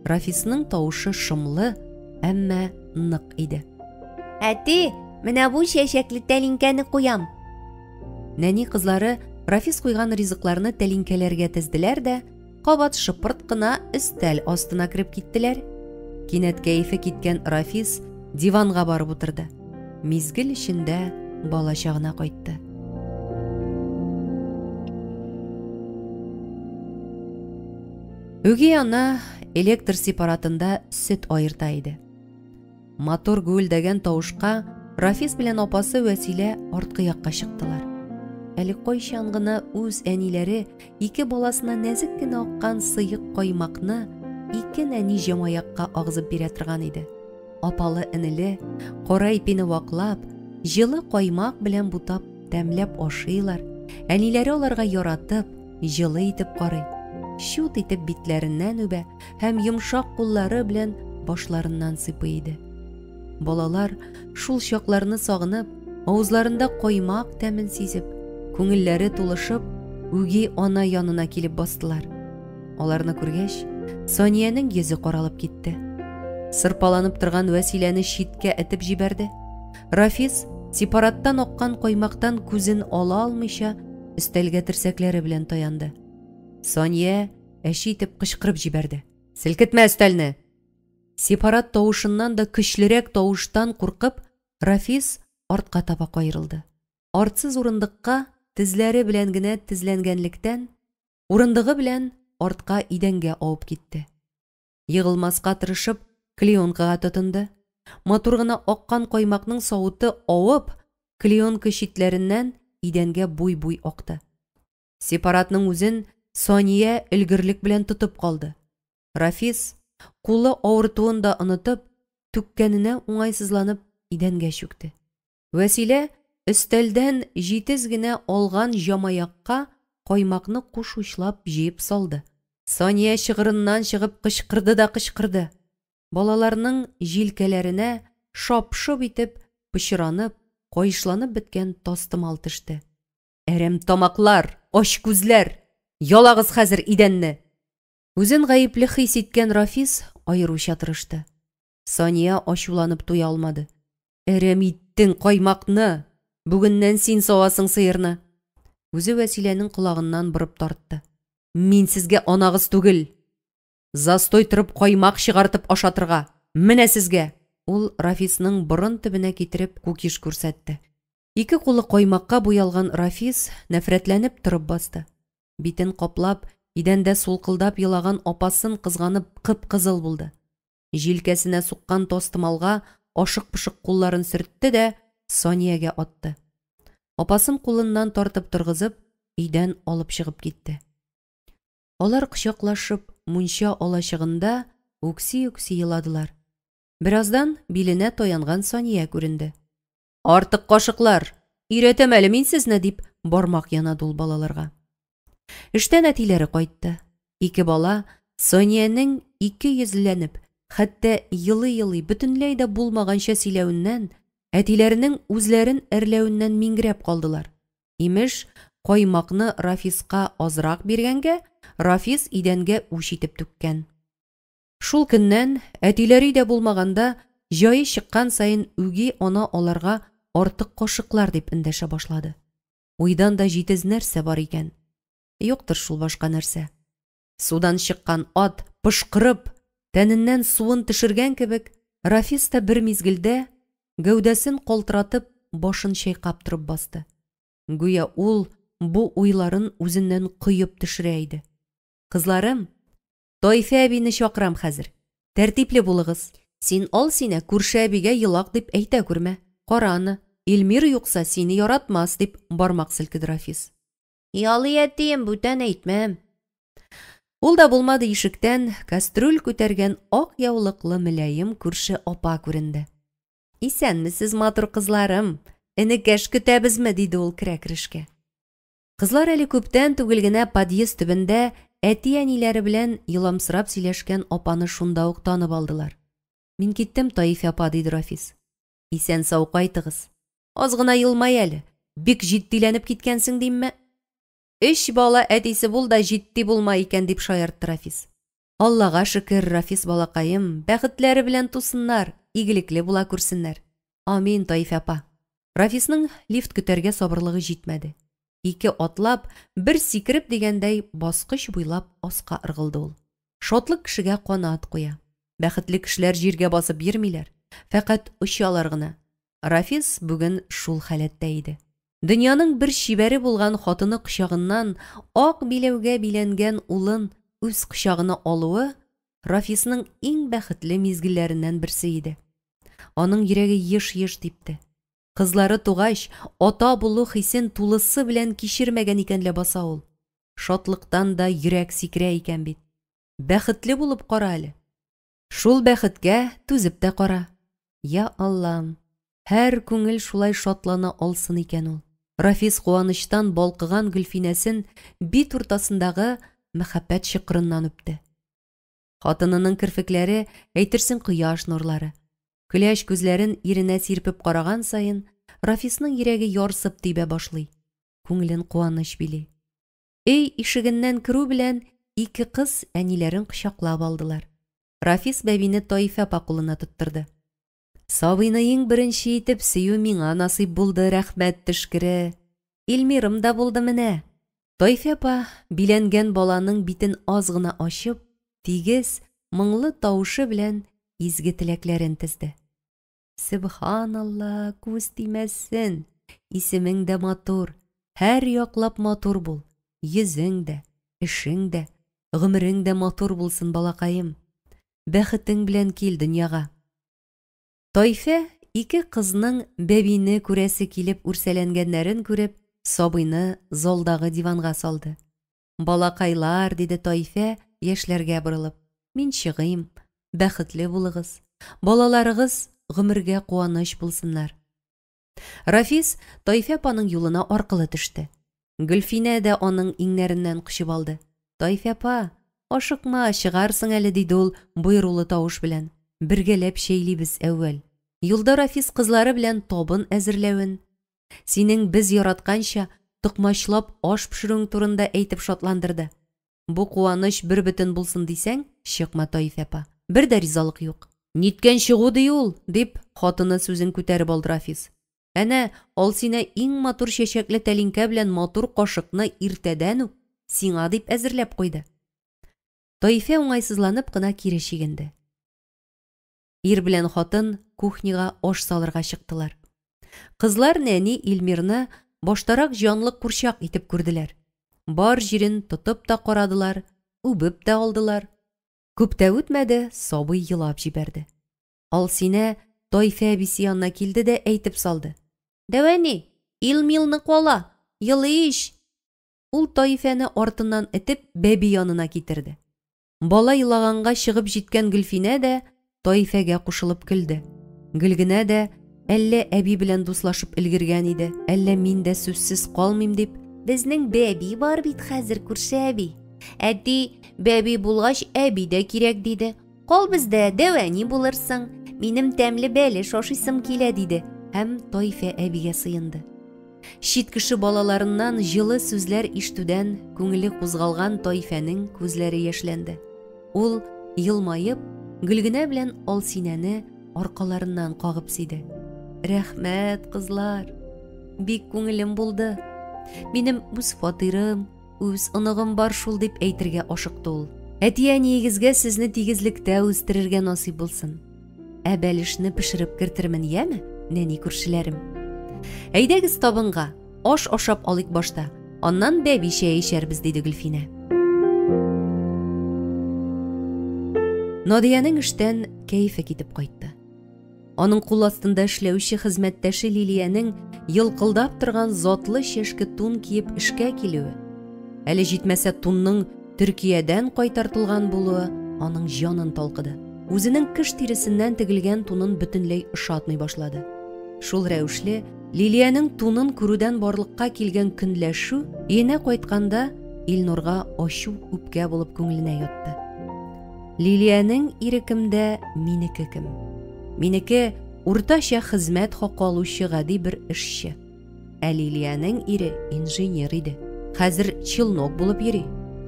Рафисның тавышы шымлы, әмма нык иде. Әти, менә бу чәчәкле тәлинкәне куям. Нәни кызлары Рафис куйган ризыкларны тәлинкәләргә тездиләр дә, кабат шыпырт кына өстәл астына кирип киттеләр. Кинәт кәефе киткән Рафис диванга барып утырды. Мизгел эчендә бала чагына кайтты. Үги ана электр сепаратында сөт айырта иде. Матур гүлдәгән тавышка Рафис белән апасы Вәсилә арткы якка чыктылар. Әле кайчан гына үз әниләре ике баласына нәзек кенә аккан сыйык каймакны ике нәни җамаякка агызып бирә торган иде. Апалы энеле кара ипине ваклап, җылы каймак белән бутап тәмләп ашыйлар. Әниләре аларга яратып, җылы итеп карый. Шут итеп битләреннән үбә һәм йомшак куллары белән башларыннан сыйпый иде. Балалар шул чакларны сагынып, авызларында каймак тәмен сизеп, күңелләре тулышып, үги ана янына килеп бастылар. Аларны күргәч, Сониянең йөзе каралып китте. Сырпаланып торган Вәсиләне читкә этеп җибәрде. Рафис сепараттан аккан каймактан күзен ала алмыйча, өстәлгә терсәкләре белән таянды. Сония әши итеп кычкырып җибәрде. Селкетмә өстәлне! Сепарат тавышыннан да көчлерәк тавыштан куркып, Рафис артка таба кайрылды. Артсыз урындыкка тезләре белән генә тезләнгәнлектән, урындыгы белән артка идәнгә авып китте. Йыгылмаска тырышып, клеенкага тотынды. Матур гына аккан каймакның савыты авып, клеенка читләреннән идәнгә буй-буй акты. Сепаратның үзен Сония өлгерлек белән тотып калды. Рафис кулы авыртуын да онытып, түккәненә уңайсызланып идәнгә чүкте. Вәсилә өстәлдән җитез генә алган җамаякка каймакны кушучлап җыеп салды. Сония чыгырыннан чыгып кычкырды да кычкырды. Балаларның җилкәләренә шап-шоп итеп пычранып, кайышланып беткән тастымал төште. Әрәм тамаклар, аш күзләр, ялагыз хәзер идәнне! Үзен гаепле хис иткән Рафис аеруча тырышты. Сония ачуланып туя алмады. Әрәм иттең каймакны! Бүгеннән син савасың сыерны! Үзе Вәсиләнең колагыннан борып тартты. Мин сезгә анагыз түгел! Застой торып каймак чыгартып ашатырга! Менә сезгә! Ул Рафисның борын төбенә китереп күкиш күрсәтте. Ике кулы каймакка буялган Рафис нәфрәтләнеп торып басты. Битен каплап, идәндә сулкылдап елаган апасын кызганып кып-кызыл булды. Җилкәсенә суккан тостымалга ашык-пышык кулларын сөртте дә Сониягә атты. Апасын кулыннан тартып торгызып, өйдән алып чыгып китте. Алар кочаклашып, мунча алачыгында үкси-үкси еладылар. Бераздан биленә таянган Сония күренде. Артык кашыклар, өйрәтәм әле мин сезне, дип бармак янады ул балаларга. Эштән әтиләре кайтты. Ике бала Сониянең ике йөзләнеп, хәтта йылый-йылый бөтенләй дә булмаганча сөйләвеннән, әтиләренең үзләрен әрләвеннән миңгрәп калдылар. Имеш, каймакны Рафиска азрак биргәнгә, Рафис идәнгә үч итеп түккән. Шул көннән әтиләре дә булмаганда, җае чыккан сайын үги ана аларга артык кашыклар дип эндәшә башлады. Уйдан да җитез нәрсә бар икән. Юктыр шул башка нәрсә. Судан чыккан ат пышкырып, тәненнән суын төшергән кебек, Рафис та бер мизгелдә гәүдәсен калтыратып, башын чайкап торып басты. Гүя ул бу уйларын үзеннән кыйып төшерә иде. Кызларым, Тайфа әбине чакырам хәзер. Тәртипле булыгыз. Син ал сине күрше әбигә елак дип әйтә күрмә. Караны, Илмир юкса сине яратмас, дип бармак селкеде Рафис. Ялый әтием, бүтән әйтмәм. Ул да булмады, ишектән кастрюль күтәргән ак яулыклы мөлаем күрше апа күренде. Исәнмесез, матур кызларым? Энекәш көтәбезме, диде ул керә-керешкә. Кызлар әле күптән түгел генә подъезд төбендә әти-әниләре белән йыламсырап сөйләшкән апаны шунда ук танып алдылар. Мин киттем, Таиф апа, диде Рафис. Исән сау кайтыгыз. Аз гына елмай әле. Бик җитдиләнеп киткәнсең димме? Өч бала әтисе бул да җитди булма икән, дип шаяртты Рафис. Аллага шөкер, Рафис балакаем, бәхетләре белән тусыннар, игелекле була күрсеннәр. Амин, Таиф апа. Рафисның лифт көтәргә сабырлыгы җитмәде. Ике атлап, бер сикереп дигәндәй баскыч буйлап аска ыргылды ул. Шатлык кешегә канат куя. Бәхетле кешеләр җиргә басып йөрмиләр, фәкать очалар гына. Рафис бүген шул халәттә иде. Дөньяның бер шибәре булган хатыны кочагыннан ак биләүгә биләнгән улын үз кочагына алуы Рафисның иң бәхетле мизгелләреннән берсе иде. Аның йөрәге еш-еш типте. Кызлары тугач, ата булу хисен тулысы белән кичермәгән икән ләбаса ул. Шатлыктан да йөрәк сикерә икән бит. Бәхетле булып кара әле. Шул бәхеткә түзеп тә кара. Я Аллам, һәр күңел шулай шатлана алсын икән ул. Рафис куаныштан балкыган Гөлфинәсен бит уртасындагы мәхәббәт чыкрыннан үпте. Хатынының кирфекләре әйтерсең кояш нурлары. Көләч күзләрен иренә сирпеп караган сайын, Рафисның йөрәге ярсып тибә башлый. Күңелен куаныч били. Өй ишегеннән керү белән ике кыз әниләрен кочаклап алдылар. Рафис бәбине Таифа апа кулына тоттырды. Сабыйны иң беренче итеп сөю миңа насыйп булды, рәхмәт төшкере. Илмирым да булды менә. Таифа апа биләнгән баланың битен аз гына ачып, тигез, моңлы тавышы белән изге теләкләрен тезде. Субханалла, күз тимәсен. Исемең дә матур, һәр яклап матур бул. Йөзең дә, эшең дә, гомерең дә матур булсын, балакаем. Бәхетең белән кил дөньяга. Таифа ике кызның бәбине күрәсе килеп үрсәләнгәннәрен күреп, сабыйны залдагы диванга салды. Балакайлар, диде Таифа яшьләргә борылып. Мин чыгыйм, бәхетле булыгыз. Балаларыгыз гомергә куаныч булсыннар. Рафис Таифа апаның юлына аркылы төште. Гөлфинә дә аның иңнәреннән кочып алды. Таифа апа, ашыкма, чыгарсың әле, диде ул буйрулы тавыш белән. Бергәләп шәйлибез әүвәл. Юлда Рафис кызлары белән табын әзерләвен, синең без яратканча токмачлап аш пешерүң турында әйтеп шатландырды. Бу куаныч бер бөтен булсын дисәң, чыкма, Таифа апа. Бер дә ризалык юк. Ниткән чыгу ди ул, дип хатыны сүзен күтәреп алды Рафис. Әнә, ал сине иң матур чәчәкле тәлинкә белән матур кашыкны иртәдән үк сиңа дип әзерләп куйды. Таифа уңайсызланып кына кире чигенде. Ир белән хатын кухняга аш салырга чыктылар. Кызлар нәни Илмирны баштарак җанлык курчак итеп күрделәр. Бар җирен тотып та карадылар, үбеп тә алдылар. Күп тә үтмәде, сабый елап җибәрде. Алсинә Таифа әбисе янына килде дә әйтеп салды. Дәвәни, Илмилны кала, елый иш. Ул Таифаны артыннан этеп бәби янына китерде. Бала илаганга чыгып җиткән Гөлфинә дә Таифәгә кушылып көлде. Гөлгенә дә әллә әби белән дуслашып өлгергән иде, әллә мин дә сүзсез калмыйм дип, безнең бәби бар бит хәзер, күрше әби. Әти, бәби булгач әби дә кирәк диде. Кал бездә, дәвәни булырсың. Минем тәмле бәлеш ашыйсым килә, диде. Һәм Таифа әбигә сыенды. Шит кеше балаларыннан җылы сүзләр ишетүдән күңеле кузгалган Таифаның күзләре яшьләнде. Ул елмаеп, Гөлгенә белән Алсинәне аркаларыннан кагып сиде. Рәхмәт, кызлар. Бик күңелем булды. Минем үз фатирым, үз оныгым бар шул, дип әйтергә ашыкты ул. Әти-әниегезгә сезне тигезлектә үстерергә насыйп булсын. Ә бәлешне пешереп кертермен, яме, нәни күршеләрем. Әйдәгез табынга, аш ашап алыйк башта, аннан бәби чәй эчәрбез, диде Гөлфинә. Надиянең эштән кәефе китеп кайтты. Аның кул астында эшләүче хезмәттәше Лилиянең йылкылдап торган затлы чәшке тун киеп эшкә килүе, әле җитмәсә тунның Төркиядән кайтартылган булуы аның җанын талкыды. Үзенең кыш тиресеннән тегелгән тунын бөтенләй ошатмый башлады. Шул рәвешле Лилиянең тунын күрүдән барлыкка килгән көнләшү өенә кайтканда Илнурга ачу үпкә булып күңеленә ятты. Лилиянең ире кемдә, минеке кем? Минеке уртача хезмәт хакы алучы гади бер эшче. Ә Лилиянең ире инженер иде. Хәзер челнок булып йөри.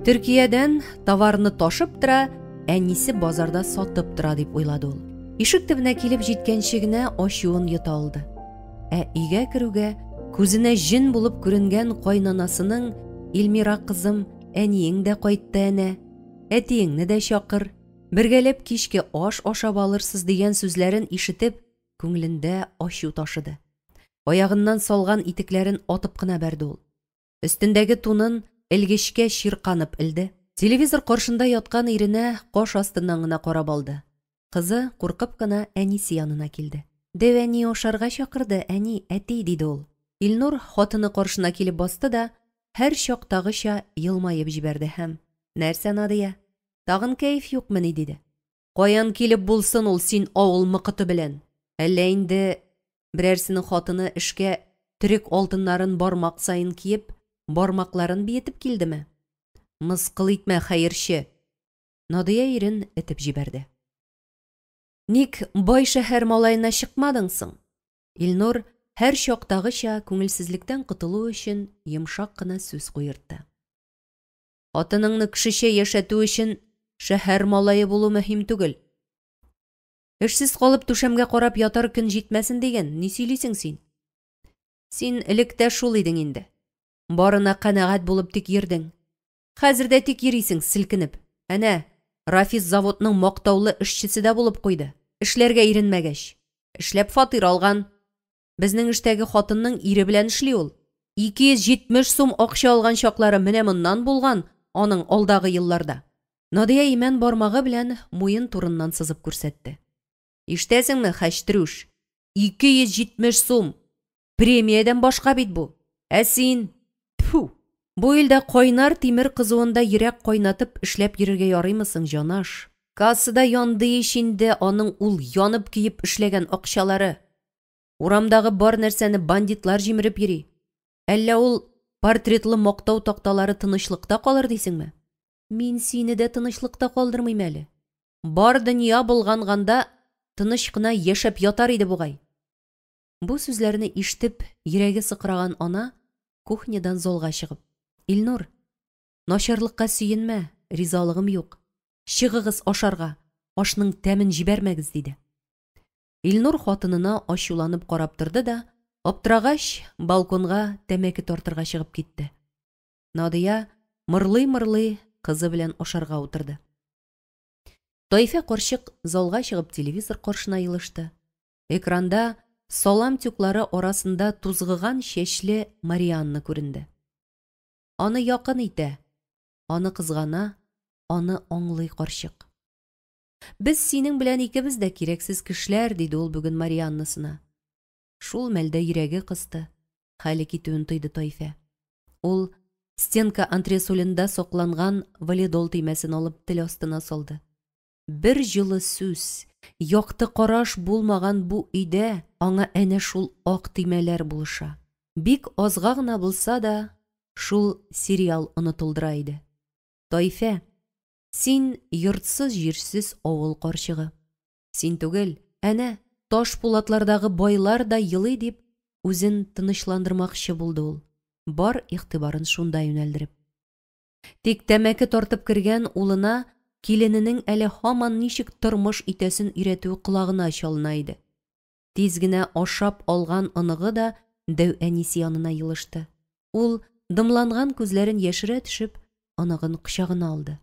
Төркиядән товарны ташып тора, әнисе базарда сатып тора, дип уйлады ул. Ишек төбенә килеп җиткәнче генә ачуын йота алды. Ә өйгә керүгә күзенә җен булып күренгән кайнанасының Илмира кызым, әниең дә кайтты әнә. Әтиеңне дә чакыр. Бергәләп кичке аш ашап алырсыз дигән сүзләрен ишетеп, күңелендә ачу ташыды. Аягыннан салган итекләрен атып кына бәрде ул. Өстендәге тунын элгечкә чирканып илде. Телевизор каршында яткан иренә каш астыннан гына карап алды. Кызы куркып кына әнисе янына килде. Дәү әни ашарга чакырды, әни, әти, диде ул. Илнур хатыны каршына килеп басты да, һәр чактагыча елмаеп җибәрде һәм: "Нәрсә, Надия? Тагын кәеф юкмыни?" диде. "Каян килеп булсын ул син авыл мыкыты белән? Әллә инде берәрсенең хатыны эшкә төрек алтыннарын бармак сайын киеп, бармакларын биетеп килдеме? Мыскыл итмә, хәерче." Надия ирен этеп җибәрде. "Ник бай шәһәр малаена чыкмадың соң?" Илнур һәр чактагыча күңелсезлектән котылу өчен йомшак кына сүз куертты. "Хатыныңны кешечә яшәтү өчен шәһәр малае булу мөһим түгел. Эшсез калып түшәмгә карап ятар көн җитмәсен дигән, ни сөйлисең син? Син элек тә шул идең инде. Барына канәгать булып тик йөрдең. Хәзер дә тик йөрисең селкенеп. Әнә, Рафис заводның мактаулы эшчесе дә булып куйды. Эшләргә иренмәгәч. Эшләп фатир алган. Безнең эштәге хатынның ире белән эшли ул. 270 сум акча алган чаклары менә моннан булган, аның алдагы елларда." Надия имән бармагы белән муен турыннан сызып күрсәтте. "Иштәсеңме, хәчтрүш? 270 сум. Премиядән башка бит бу. Ә син, тфу, бу илдә кайнар тимер кызуында йөрәк кайнатып эшләп йөрергә ярыймысың, җанаш? Кассада янды ич инде аның ул янып киеп эшләгән акчалары. Урамдагы бар нәрсәне бандитлар җимереп йөри. Әллә ул портретлы мактау такталары тынычлыкта калыр дисеңме? Мин сине дә тынычлыкта калдырмыйм әле. Бар дөнья булганганда тыныч кына яшәп ятар иде бугай." Бу сүзләрне ишетеп, йөрәге сыкраган ана кухнядан залга чыгып: "Илнур, начарлыкка сөенмә, ризалыгым юк. Чыгыгыз ашарга, ашның тәмен җибәрмәгез", диде. Илнур хатынына ачуланып карап торды да, аптырагач, балконга тәмәке тартырга чыгып китте. Надия мырлый-мырлый кызы белән ашарга утырды. Тайфа карчык залга чыгып телевизор каршына йылышты. Экранда салам тюклары арасында тузгыган чәчле Марианна күренде. Аны якын итә, аны кызгана, аны аңлый карчык. "Без синең белән икебез дә кирәксез кешеләр", диде ул бүген Марианнасына. Шул мәлдә йөрәге кысты, хәле китүен тойды Тайфа. Ул стенка антресолында сакланган валидол төймәсен алып тел астына салды. Бер җылы сүз, якты караш булмаган бу өйдә аңа әнә шул ак төймәләр булыша. Бик азга гына булса да, шул сериал онытылдыра иде. "Тайфа, син йортсыз җирсез авыл карчыгы. Син түгел, әнә таш пулатлардагы байлар да йылый", дип үзен тынычландырмакчы булды ул, бар игътибарын шунда юнәлдереп. Тик тәмәке тартып кергән улына килененең әле һаман ничек тормыш итәсен өйрәтү колагына чалына иде. Тиз генә ашап алган оныгы да дәү әнисе янына йылышты. Ул, дымланган күзләрен яшерә төшеп, оныгын кочагына алды.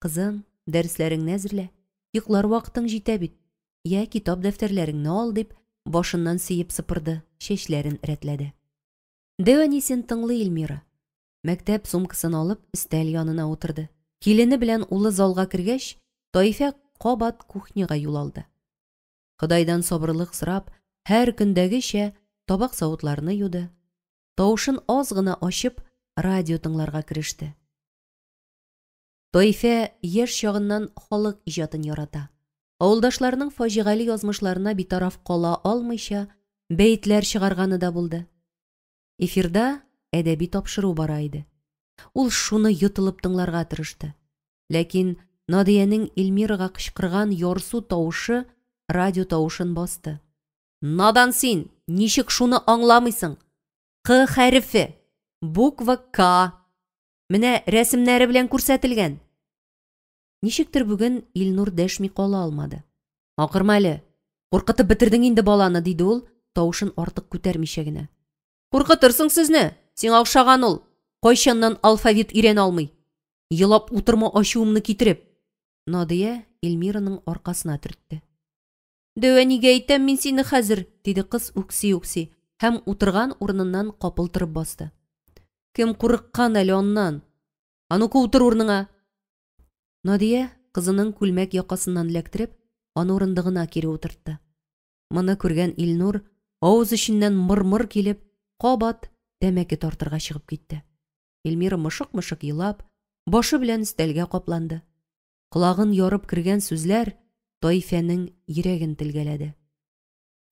"Кызым, дәресләреңне әзерлә. Йоклар вакытың җитә бит. Я, китап дәфтәрләреңне ал", дип башыннан сөеп сыпырды, чәчләрен рәтләде. Дәү әнисен тыңлый Илмира. Мәктәп сумкасын алып, өстәл янына утырды. Килене белән улы залга кергәч, Тайфа кабат кухняга юл алды. Худайдан сабырлык сорап, һәр көндәгечә табак савытларны юды. Тавышын аз гына ачып, радио тыңларга кереште. Тайфа яшь чагыннан халык иҗатын ярата. Авылдашларның фаҗигали язмышларына битараф кала алмыйча, бәйтләр чыгарганы да булды. Эфирда әдәби тапшыру бара иде. Ул шуны йотылып тыңларга тырышты. Ләкин Надиянең Илмирага кычкырган ярсу тавышы радио тавышын басты. "Надан син, ничек шуны аңламыйсың? К хәрефе, буква К. Менә рәсемнәре белән күрсәтелгән." Ничектер бүген Илнур дәшми кала алмады. "Акырма әле, куркытып бетердең инде баланы", диде ул, тавышын артык күтәрмичә генә. "Куркытырсың сезне, син акшаган ул. Кайчаннан алфавит өйрәнә алмый. Елап утырма ачуымны китереп." Надия Илмираның аркасына төртте. "Дәү нигә әйтәм мин сине хәзер", диде кыз үкси-үкси һәм утырган урыныннан капылтырып басты. "Кем курыккан әле аннан? Анука утыр урыныңа." Надия кызының күлмәк якасыннан эләктереп, аны урындыгына кире утыртты. Моны күргән Илнур авыз эченнән мыр-мыр килеп, кабат тәмәке тартырга чыгып китте. Эльмира мышык-мышык елап, башы белән өстәлгә капланды. Колагын ярып кергән сүзләр Таифәнең йөрәген телгәләде.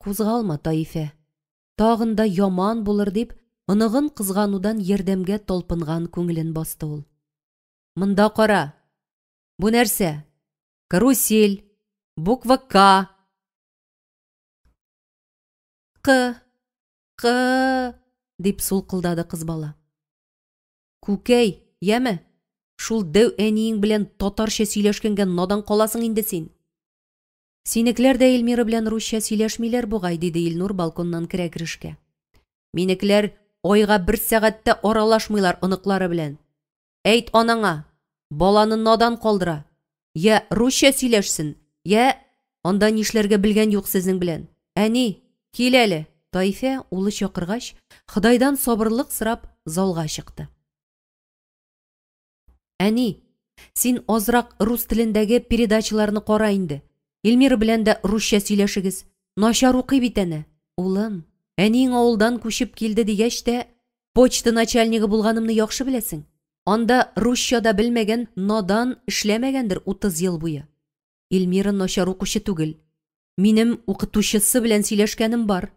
Кузгалма, Таифә. Тагын да яман булыр дип, оныгын кызганудан ярдәмгә талпынган күңелен басты ул. Монда кара. Бу нәрсә? Карусель. Буква К. К. Дип сулкылдады кыз бала. Күкәй, яме? Шул дәү әниең белән татарча сөйләшкәнгә надан каласың инде син. Синекләр дә Эльмира белән русча сөйләшмиләр бугай, диде Илнур балконнан керә-керешкә. Минекләр айга 1 сәгатьтә аралашмыйлар оныклары белән. Әйт анаңа, баланы надан калдыра. Я русча сөйләшсен, я анда нишләргә белгән юк сезнең белән. Әни, кил әле. Таифә улы чакыргач, Худайдан сабырлык сорап залга чыкты. Әни, син азрак рус телендәге передачаларны кара инде. Эльмира белән дә русча сөйләшегез. Начар укый бит әнә. Улым, әниң авылдан күчеп килде дигәч тә, почта начальнигы булганымны яхшы беләсең. Анда русча да белмәгән, надан эшләмәгәндер 30 ел буе. Эльмира начар укучы түгел. Минем укытучысы белән сөйләшкәнем бар.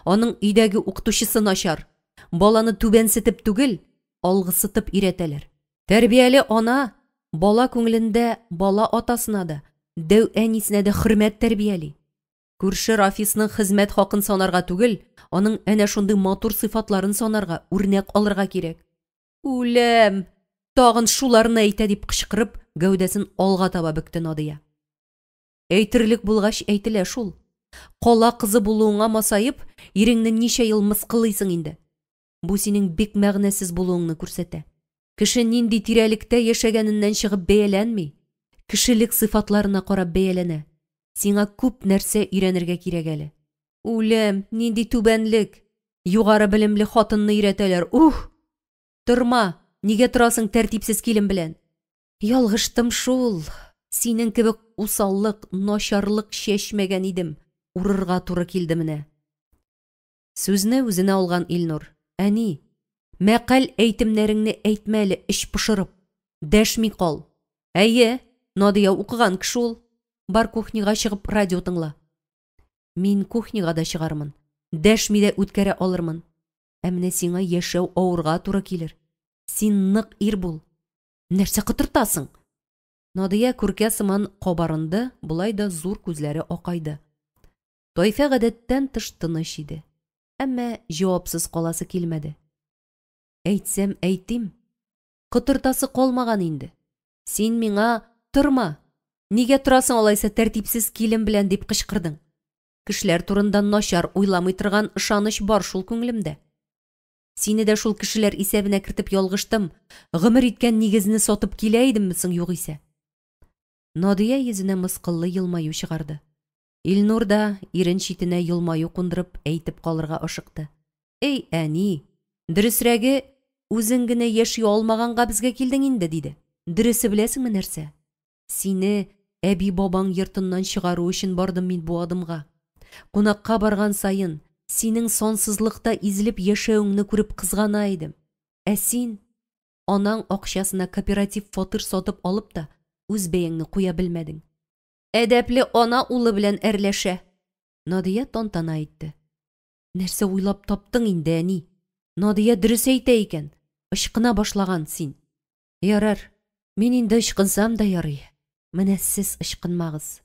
Аның өйдәге укытучысы начар. Баланы түбәнсетеп түгел, алгысытып иретәләр. Тәрбияле ана бала күңелендә бала атасына да, дәү әнисенә дә хөрмәт тәрбияли. Күрше Рафисның хезмәт хакын санарга түгел, аның әнә шундый матур сыйфатларын санарга, үрнәк алырга кирәк. Үләм! Тагын шуларны әйтә дип кычкырып, гәүдәсен алга таба бөкте Надия. Әйтерлек булгач әйтелә шул. Кала кызы булуыңа масайып, иреңне ничә ел мыскылыйсың инде. Бу синең бик мәгънәсез булуыңны күрсәтә. Кеше нинди тирәлектә яшәгәненнән чыгып бәяләнми. Кешелек сыйфатларына карап бәяләнә. Сиңа күп нәрсә өйрәнергә кирәк әле. Үләм, нинди түбәнлек. Югары белемле хатынны өйрәтәләр. Тырма, нигә торасың тәртипсез килен белән? Ялгыштым шул. Синең кебек усаллык, начарлык чәчмәгән идем. Урырга туры килде менә. Сүзне үзенә алган Илнур. Әни, мәкаль әйтемнәреңне әйтмәле эш пошырып. Дәшми кал. Әйе, Надия укыган кеше ул. Бар кухняга чыгып радио тыңла. Мин кухняга да чыгармын. Дәшми дә үткәрә алырмын. Ә менә сиңа яшәү авырга туры килер. Син нык ир бул. Нәрсә кытыртасың? Надия күркә сыман кабарынды, булай да зур күзләре акайды. Таифә гадәттән тыш тыныч иде. Әмма җавапсыз каласы килмәде. Әйтсәм әйтим. Кытыртасы калмаган инде. Син миңа тырма. Нигә торасың алайса тәртипсез килен белән дип кычкырдың? Кешеләр турында начар уйламый торган ышаныч бар шул күңелемдә. Сине дә шул кешеләр исәбенә кертеп ялгыштым. Гомер иткән нигезне сатып килә идемме соң югыйсә? Надия йөзенә мыскыллы елмаю чыгарды. Илнур да ирен читенә елмаю кундырып әйтеп калырга ашыкты. Эй, әни, дөресрәге, үзең генә яши алмаганга безгә килдең инде, диде. Дөресе беләсеңме нәрсә? Сине әби-бабаң йортыннан чыгару өчен бардым мин бу адымга. Кунакка барган сайын, синең сонсызлыкта изилеп яшәүеңне күреп кызгана идем. Ә син анаң акчасына кооператив фатир сатып алып та, үз бәяңне куя белмәдең. Әдәпле ана улы белән әрләшә. Надия тантана әйтте. Нәрсә уйлап таптың инде, әни? Надия дөрес әйтә икән. Ышкына башлаган син. Ярар, мин инде ышкынсам да ярый. Менә сез ышкынмагыз.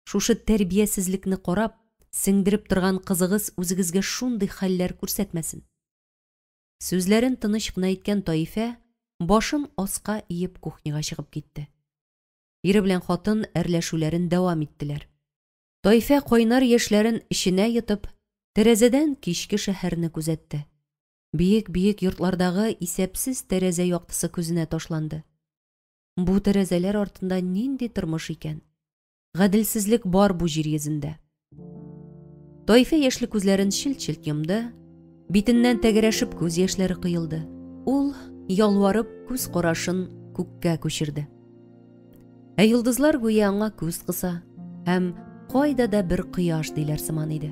Шушы тәрбиясезлекне карап, сеңдереп торган кызыгыз үзегезгә шундый хәлләр күрсәтмәсен. Сүзләрен тыныч кына әйткән Таифә башын аска иеп кухняга чыгып китте. Ире белән хатын әрләшүләрен дәвам иттеләр. Таифә кайнар яшьләрен иченә йотып, тәрәзәдән кичке шәһәрне күзәтте. Биек-биек йортлардагы исәпсез тәрәзә яктысы күзенә ташланды. Бу тәрәзәләр артында нинди тормыш икән? Гаделсезлек бар бу җир йөзендә. Таифә яшьле күзләрен чилт-чилт йомды, битеннән тәгәрәшеп күз яшьләре кыелды. Ул, ялварып, күз карашын күккә күчерде. Ә йолдызлар гүя аңа күз кыса, һәм Кайда да бер кояш диләр сыман иде.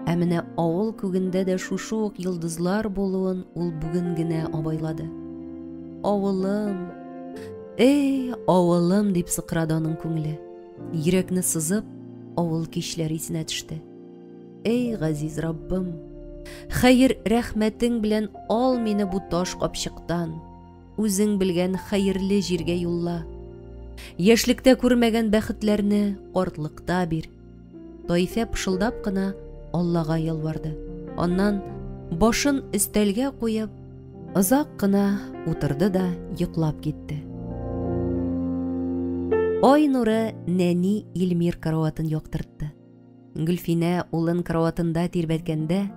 Ә менә авыл күгендә дә шушы ук йолдызлар булуын ул бүген генә абайлады. Авылым, эй, авылым дип сыкрады аның күңеле. Йөрәкне сызып, авыл кичләре исенә төште. Эй, газиз Раббым, хәер рәхмәтең белән ал мине бу таш капчыктан. Үзең белгән хәерле җиргә юлла. Яшьлектә күрмәгән бәхетләрне картлыкта бир. Таифә пышылдап кына Аллага ялварды. Аннан башын өстәлгә куеп, озак кына утырды да йоклап китте. Ай нуры нәни Илмир караватын яктыртты. Гөлфинә улын караватында тирбәткәндә,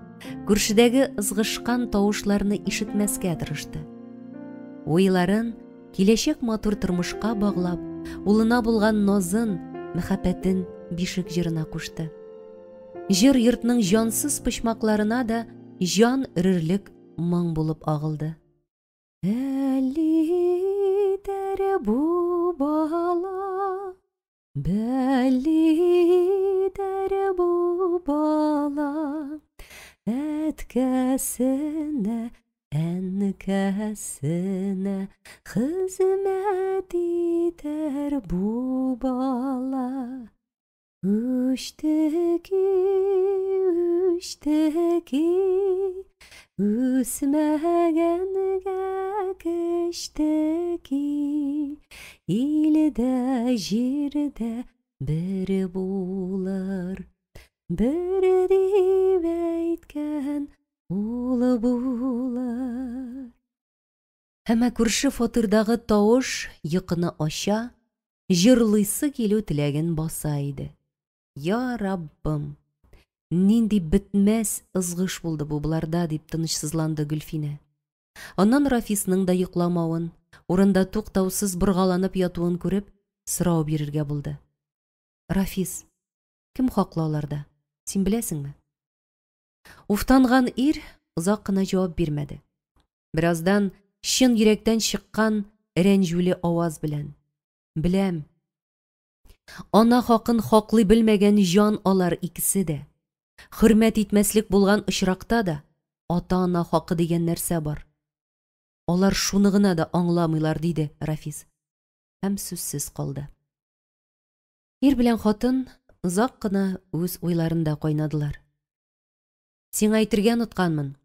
күршедәге ызгышкан тавышларны ишетмәскә тырышты. Уйларын киләчәк матур тормышка баглап, улына булган назын, мәхәббәтен бишек җырына кушты. Җыр йортның җансыз почмакларына да җан өрерлек моң булып агылды. Әлидәре бу бала, бәлидәре бу бала, әткәсенә, әнкәсенә хезмәт итәр бу бала. Үштеки, үсмәгәнгә кештеки, илдә җирдә бер булыр, бер дип әйткән ул булыр. Һәм күрше фатирдагы тавыш йокыны ача, җырлыйсы килү теләген баса иде. Я Раббым, нинди бетмәс ызгыш булды бу буларда, дип тынычсызланды Гөлфинә. Аннан Рафисның да йокламавын, урында туктаусыз боргаланып ятуын күреп, сорау бирергә булды. Рафис, кем хаклы аларда? Син беләсеңме? Уфтанган ир озак кына җавап бирмәде. Бераздан чын йөрәктән чыккан рәнҗүле аваз белән: Беләм. Ана хакын хаклый белмәгән җан алар икесе дә. Хөрмәт итмәслек булган очракта да ата-ана хакы дигән нәрсә бар. Алар шуны гына да аңламыйлар, диде Рафис. Һәм сүзсез калды. Ир белән хатын озак кына үз уйларында кайнадылар. Син әйтергә онытканмын.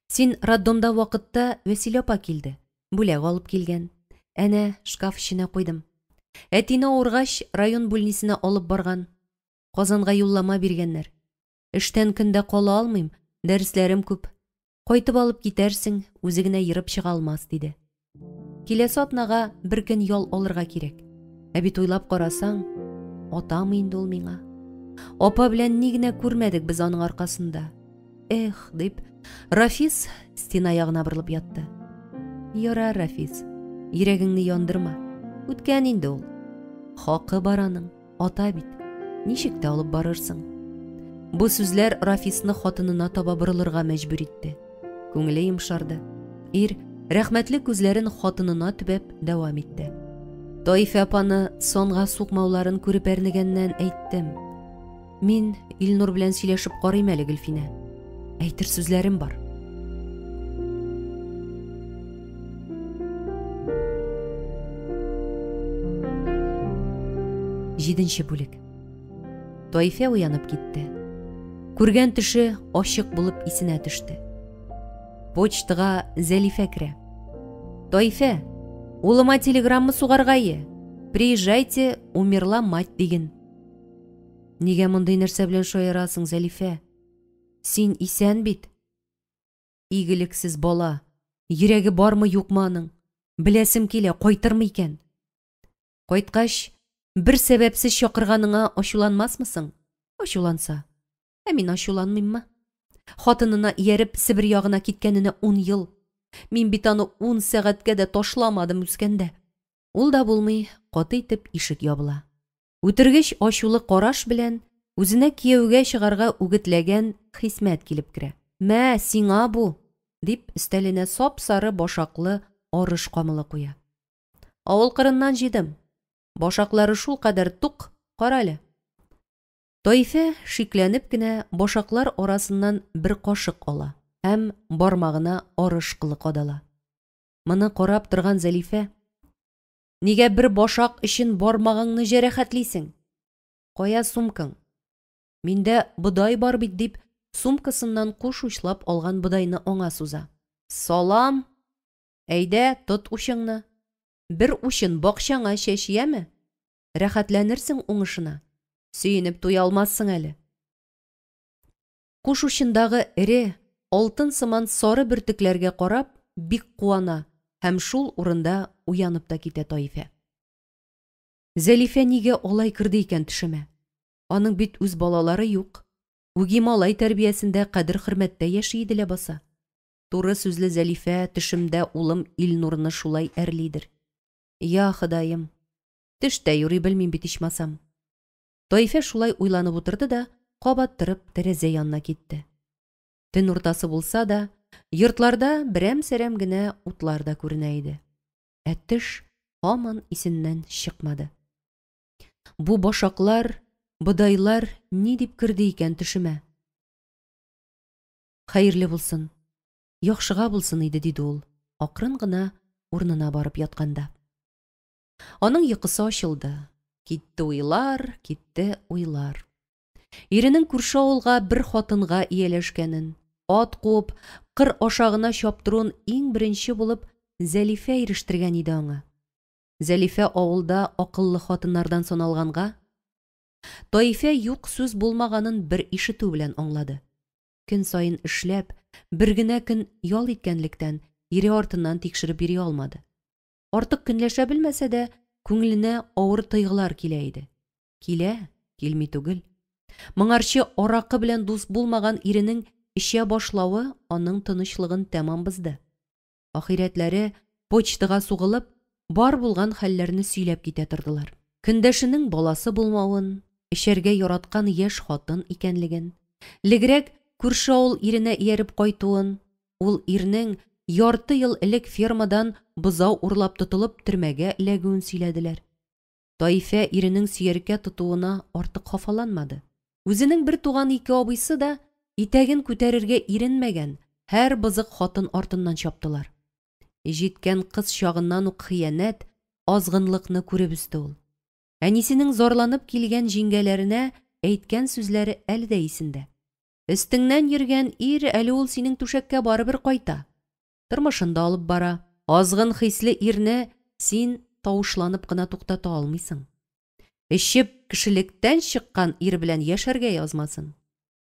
Син роддомда вакытта Вәсилә апа килде. Бүләк алып килгән. Әнә шкаф эченә куйдым. Әтине авыргач район бүлнисенә алып барган. Казанга юллама биргәннәр. Эштән көндә кала алмыйм, дәресләрем күп. Кайтып алып китәрсең, үзе генә йырып чыга алмас, диде. Киләсе атнага бер көн ял алырга кирәк. Ә бит уйлап карасаң, атамы инде ул миңа. Апа белән ни генә күрмәдек без аның аркасында. Эх, дип, Рафис стена ягына борылып ятты. Ярар, Рафис, йөрәгеңне яндырма. Үткән инде ул. Хакы бар аның, ата бит. Ничек тә алып барырсың? Бу сүзләр Рафисны хатынына таба борылырга мәҗбүр итте. Күңеле йомшарды. Ир рәхмәтле күзләрен хатынына төбәп дәвам итте. Таифә апаны сонга сукмауларын күреп әрнегәннән әйттем. Мин Илнур белән сөйләшеп карыйм әле, Гөлфинә. Әйтер сүзләрем бар. Җиденче бүлек. Таифә уянып китте. Күргән төше ачык булып исенә төште. Почтага Зәлифә керә. Таифә, улыма телеграмма сугаргае. Приезжайте, умерла мать диген. Нигә мондый нәрсә белән шаярасың, Зәлифә? Син исән бит. Игелексез бала. Йөрәге бармы юкмы аның? Беләсем килә, кайтырмы икән? Кайткач, бер сәбәпсез чакырганыңа ачуланмасмысың? Ачуланса. Ә мин ачуланмыйммы? Хатынына ияреп Себер ягына киткәненә 10 ел. Мин бит аны 10 сәгатькә дә ташламадым үскәндә. Ул да булмый, каты итеп ишек ябыла. Үтергеч ачулы караш белән үзенә кияүгә чыгарга үгетләгән Хисмәт килеп керә. Мә, сиңа бу, дип өстәленә сап-сары башаклы арыш камылы куя. Авыл кырыннан җидем. Башаклары шул кадәр тук, карале. Тайфа шикләнеп кенә башаклар арасыннан бер кашык ала һәм бармагына арыш кылы кадала. Моны карап торган Зәлифә: "Нигә бер башак өчен бармагыңны җәрәхәтлисең? Кая сумкаң?" "Миндә бодай бар бит", дип, сумкасыннан куш учлап алган бодайны аңа суза. "Салам. Әйдә, тот учыңны. Бер учын бакчаңа чәч, яме? Рәхәтләнерсең уңышына. Сөенеп туя алмассың әле." Куш учындагы эре, алтын сыман сары бөртекләргә карап, бик куана һәм шул урында уянып та китә Тайфа. Зәлифә нигә алай керде икән төшемә? Аның бит үз балалары юк. Үги малай тәрбиясендә кадер-хөрмәттә яши иде ләбаса. Туры сүзле Зәлифә төшемдә улым Илнурны шулай әрлидер. Я Ходаем, төштә юрый белмим бит ичмасам. Тайфа шулай уйланып утырды да, кабат торып тәрәзә янына китте. Төн уртасы булса да, йортларда берәм-сәрәм генә утлар да күренә иде. Ә төш һаман исеннән чыкмады. Бу башаклар, бодайлар ни дип керде икән төшемә? Хәерле булсын, яхшыга булсын иде, диде ул, акрын гына урынына барып ятканда. Аның йокысы ачылды. Китте уйлар, китте уйлар. Иренең күрше авылга бер хатынга ияләшкәнен, ат куып, кыр ашагына чаптыруын иң беренче булып Зәлифә ирештергән иде аңа. Зәлифә авылда акыллы хатыннардан саналганга, Тайфа юк сүз булмаганын бер ишетү белән аңлады. Көн сайын эшләп, бер генә көн ял иткәнлектән, ире артыннан тикшереп йөри алмады. Артык көнләшә белмәсә дә, күңеленә авыр тойгылар килә иде. Килми түгел. Моңарчы аракы белән дус булмаган иренең эчә башлавы аның тынычлыгын тәмам бозды. Ахирәтләре почтага сугылып, бар булган хәлләрне сөйләп китә тордылар. Көндәшенең баласы булмавын, эшәргә яраткан яшь хатын икәнлеген, легрәк күрше авыл иренә ияреп кайтуын, ул ирнең ярты ел элек фермадан бозау урлап тотылып төрмәгә эләгүен сөйләделәр. Тайфа иренең сөяркә тотуына артык хафаланмады. Үзенең бер туган ике абыйсы да итәген күтәрергә иренмәгән, һәр бызык хатын артыннан чаптылар. Җиткән кыз чагыннан ук хыянәт, азгынлыкны күреп үсте ул. Әнисенең зарланып килгән җиңгәләренә әйткән сүзләре әле дә исендә. Өстеңнән йөргән ир әле ул синең түшәккә барыбер кайта. Тормышында алып бара. Азгын хисле ирне син тавышланып кына туктата алмыйсың. Эчеп кешелектән чыккан ир белән яшәргә язмасын.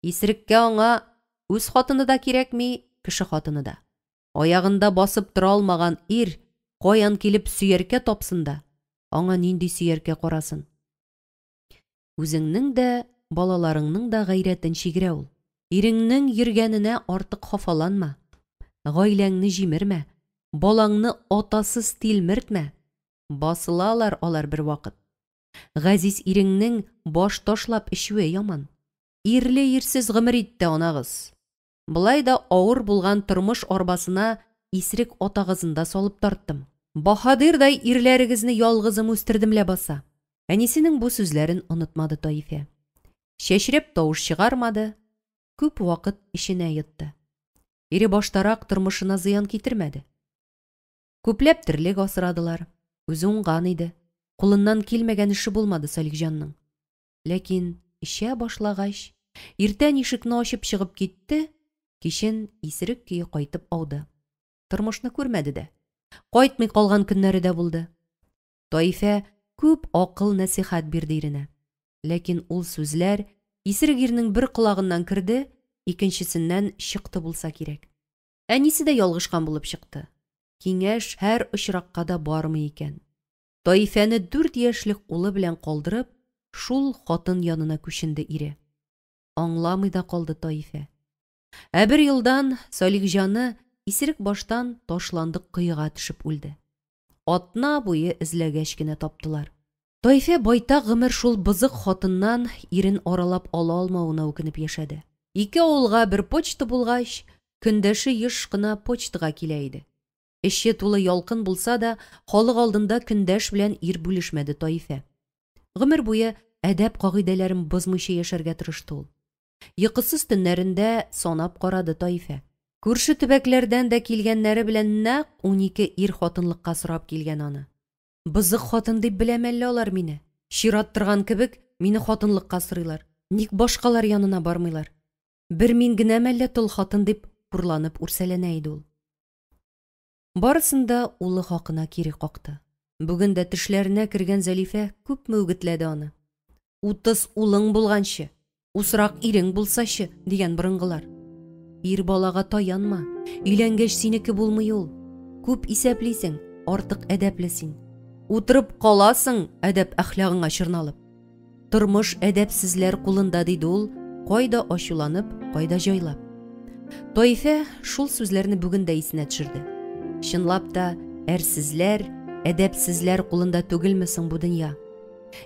Исереккә аңа үз хатыны да кирәкми, кеше хатыны да. Аягында басып тора алмаган ир каян килеп сөяркә тапсын да, аңа нинди сөяркә карасын. Үзеңнең дә, балаларыңның да гайрәтен чигерә ул. Иреңнең йөргәненә артык хафаланма. Гаиләңне җимермә, балаңны атасыз тилмертмә. Басылалар алар бер вакыт. Газиз иреңнең баш ташлап эчүе яман. Ирле ирсез гомер итте анагыз. Булай да авыр булган тормыш арбасына исерек атагызында салып тарттым. Баһадирдай ирләрегезне ялгызым үстердем ләбаса. Әнисенең бу сүзләрен онытмады Тайфа. Чәчрәп тавыш чыгармады, күп вакыт ишенә йотты. Ире баштарак тормышына зыян китермәде. Күпләп тирлек асрадылар. Үзе уңган иде. Кулыннан килмәгән эше булмады Салихҗанның. Ләкин эчә башлагач, иртән ишекне ачып чыгып китте, кичен исерек көе кайтып ауды. Тормышны күрмәде дә. Кайтмый калган көннәре дә булды. Тайфа күп акыл нәсихәт бирде иренә. Ләкин ул сүзләр исерек ирнең бер колагыннан керде, икенчесеннән чыкты булса кирәк. Әнисе дә ялгышкан булып чыкты. Киңәш һәр очракка да бармый икән. Тайфаны 4 яшьлек улы белән калдырып, шул хатын янына күченде ире. Аңламый да калды Тайфа. Ә бер елдан Салихҗаны исерек баштан ташландык кыйга төшеп үлде. Атна буе эзләгәч кенә таптылар. Тайфа байтак гомер шул бызык хатыннан ирен аралап ала алмавына үкенеп яшәде. Ике авылга бер почта булгач, көндәше еш кына почтага килә иде. Эше тулы ялкын булса да, халык алдында көндәш белән ир бүлешмәде Тайфа. Гомер буе әдәп кагыйдәләрен бозмыйча яшәргә тырышты ул. Йокысыз төннәрендә санап карады Таифа. Күрше төбәкләрдән дә килгәннәре белән нәкъ 12 ир хатынлыкка сорап килгән аны. Бызык хатын дип беләм әллә алар мине. Чират торган кебек мине хатынлыкка сорыйлар. Ник башкалар янына бармыйлар? Бер мин генә мәллә тол хатын дип хурланып үрсәләнә иде ул. Барысында улы хакына кире какты. Бүген дә тешләренә кергән Зәлифә күпме үгетләде аны. 30 улың булганчы, усрак ирең булсачы дигән борынгылар. Ир балага таянма, өйләнгәч синеке булмый ул. Күп исәплисең, артык әдәпле син. Утырып каласың әдәп әхлагыңа чырналып. Тормыш әдәпсезләр кулында диде ул, кайда ачуланып, кайда җайлап. Таифа шул сүзләрне бүген дә исенә төшерде. Чынлап та, әрсезләр, әдәпсезләр кулында түгелме соң бу дөнья?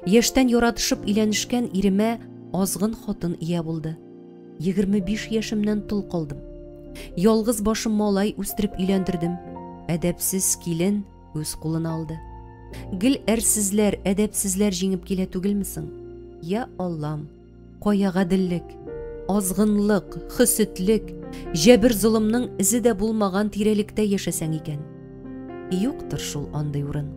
Яшьтән яратышып иләнешкән иремә азгын хатын ия булды. 25 яшемнән тол калдым. Ялгыз башым малай үстереп өйләндердем. Әдәпсез килен үз кулына алды. Гел әрсезләр, әдәпсезләр җиңеп килә түгелме соң? Я Аллам, кая гаделлек, азгынлык, хөсетлек, җәбер золымның изе дә булмаган тирәлектә яшәсәң икән. Юктыр шул андый урын.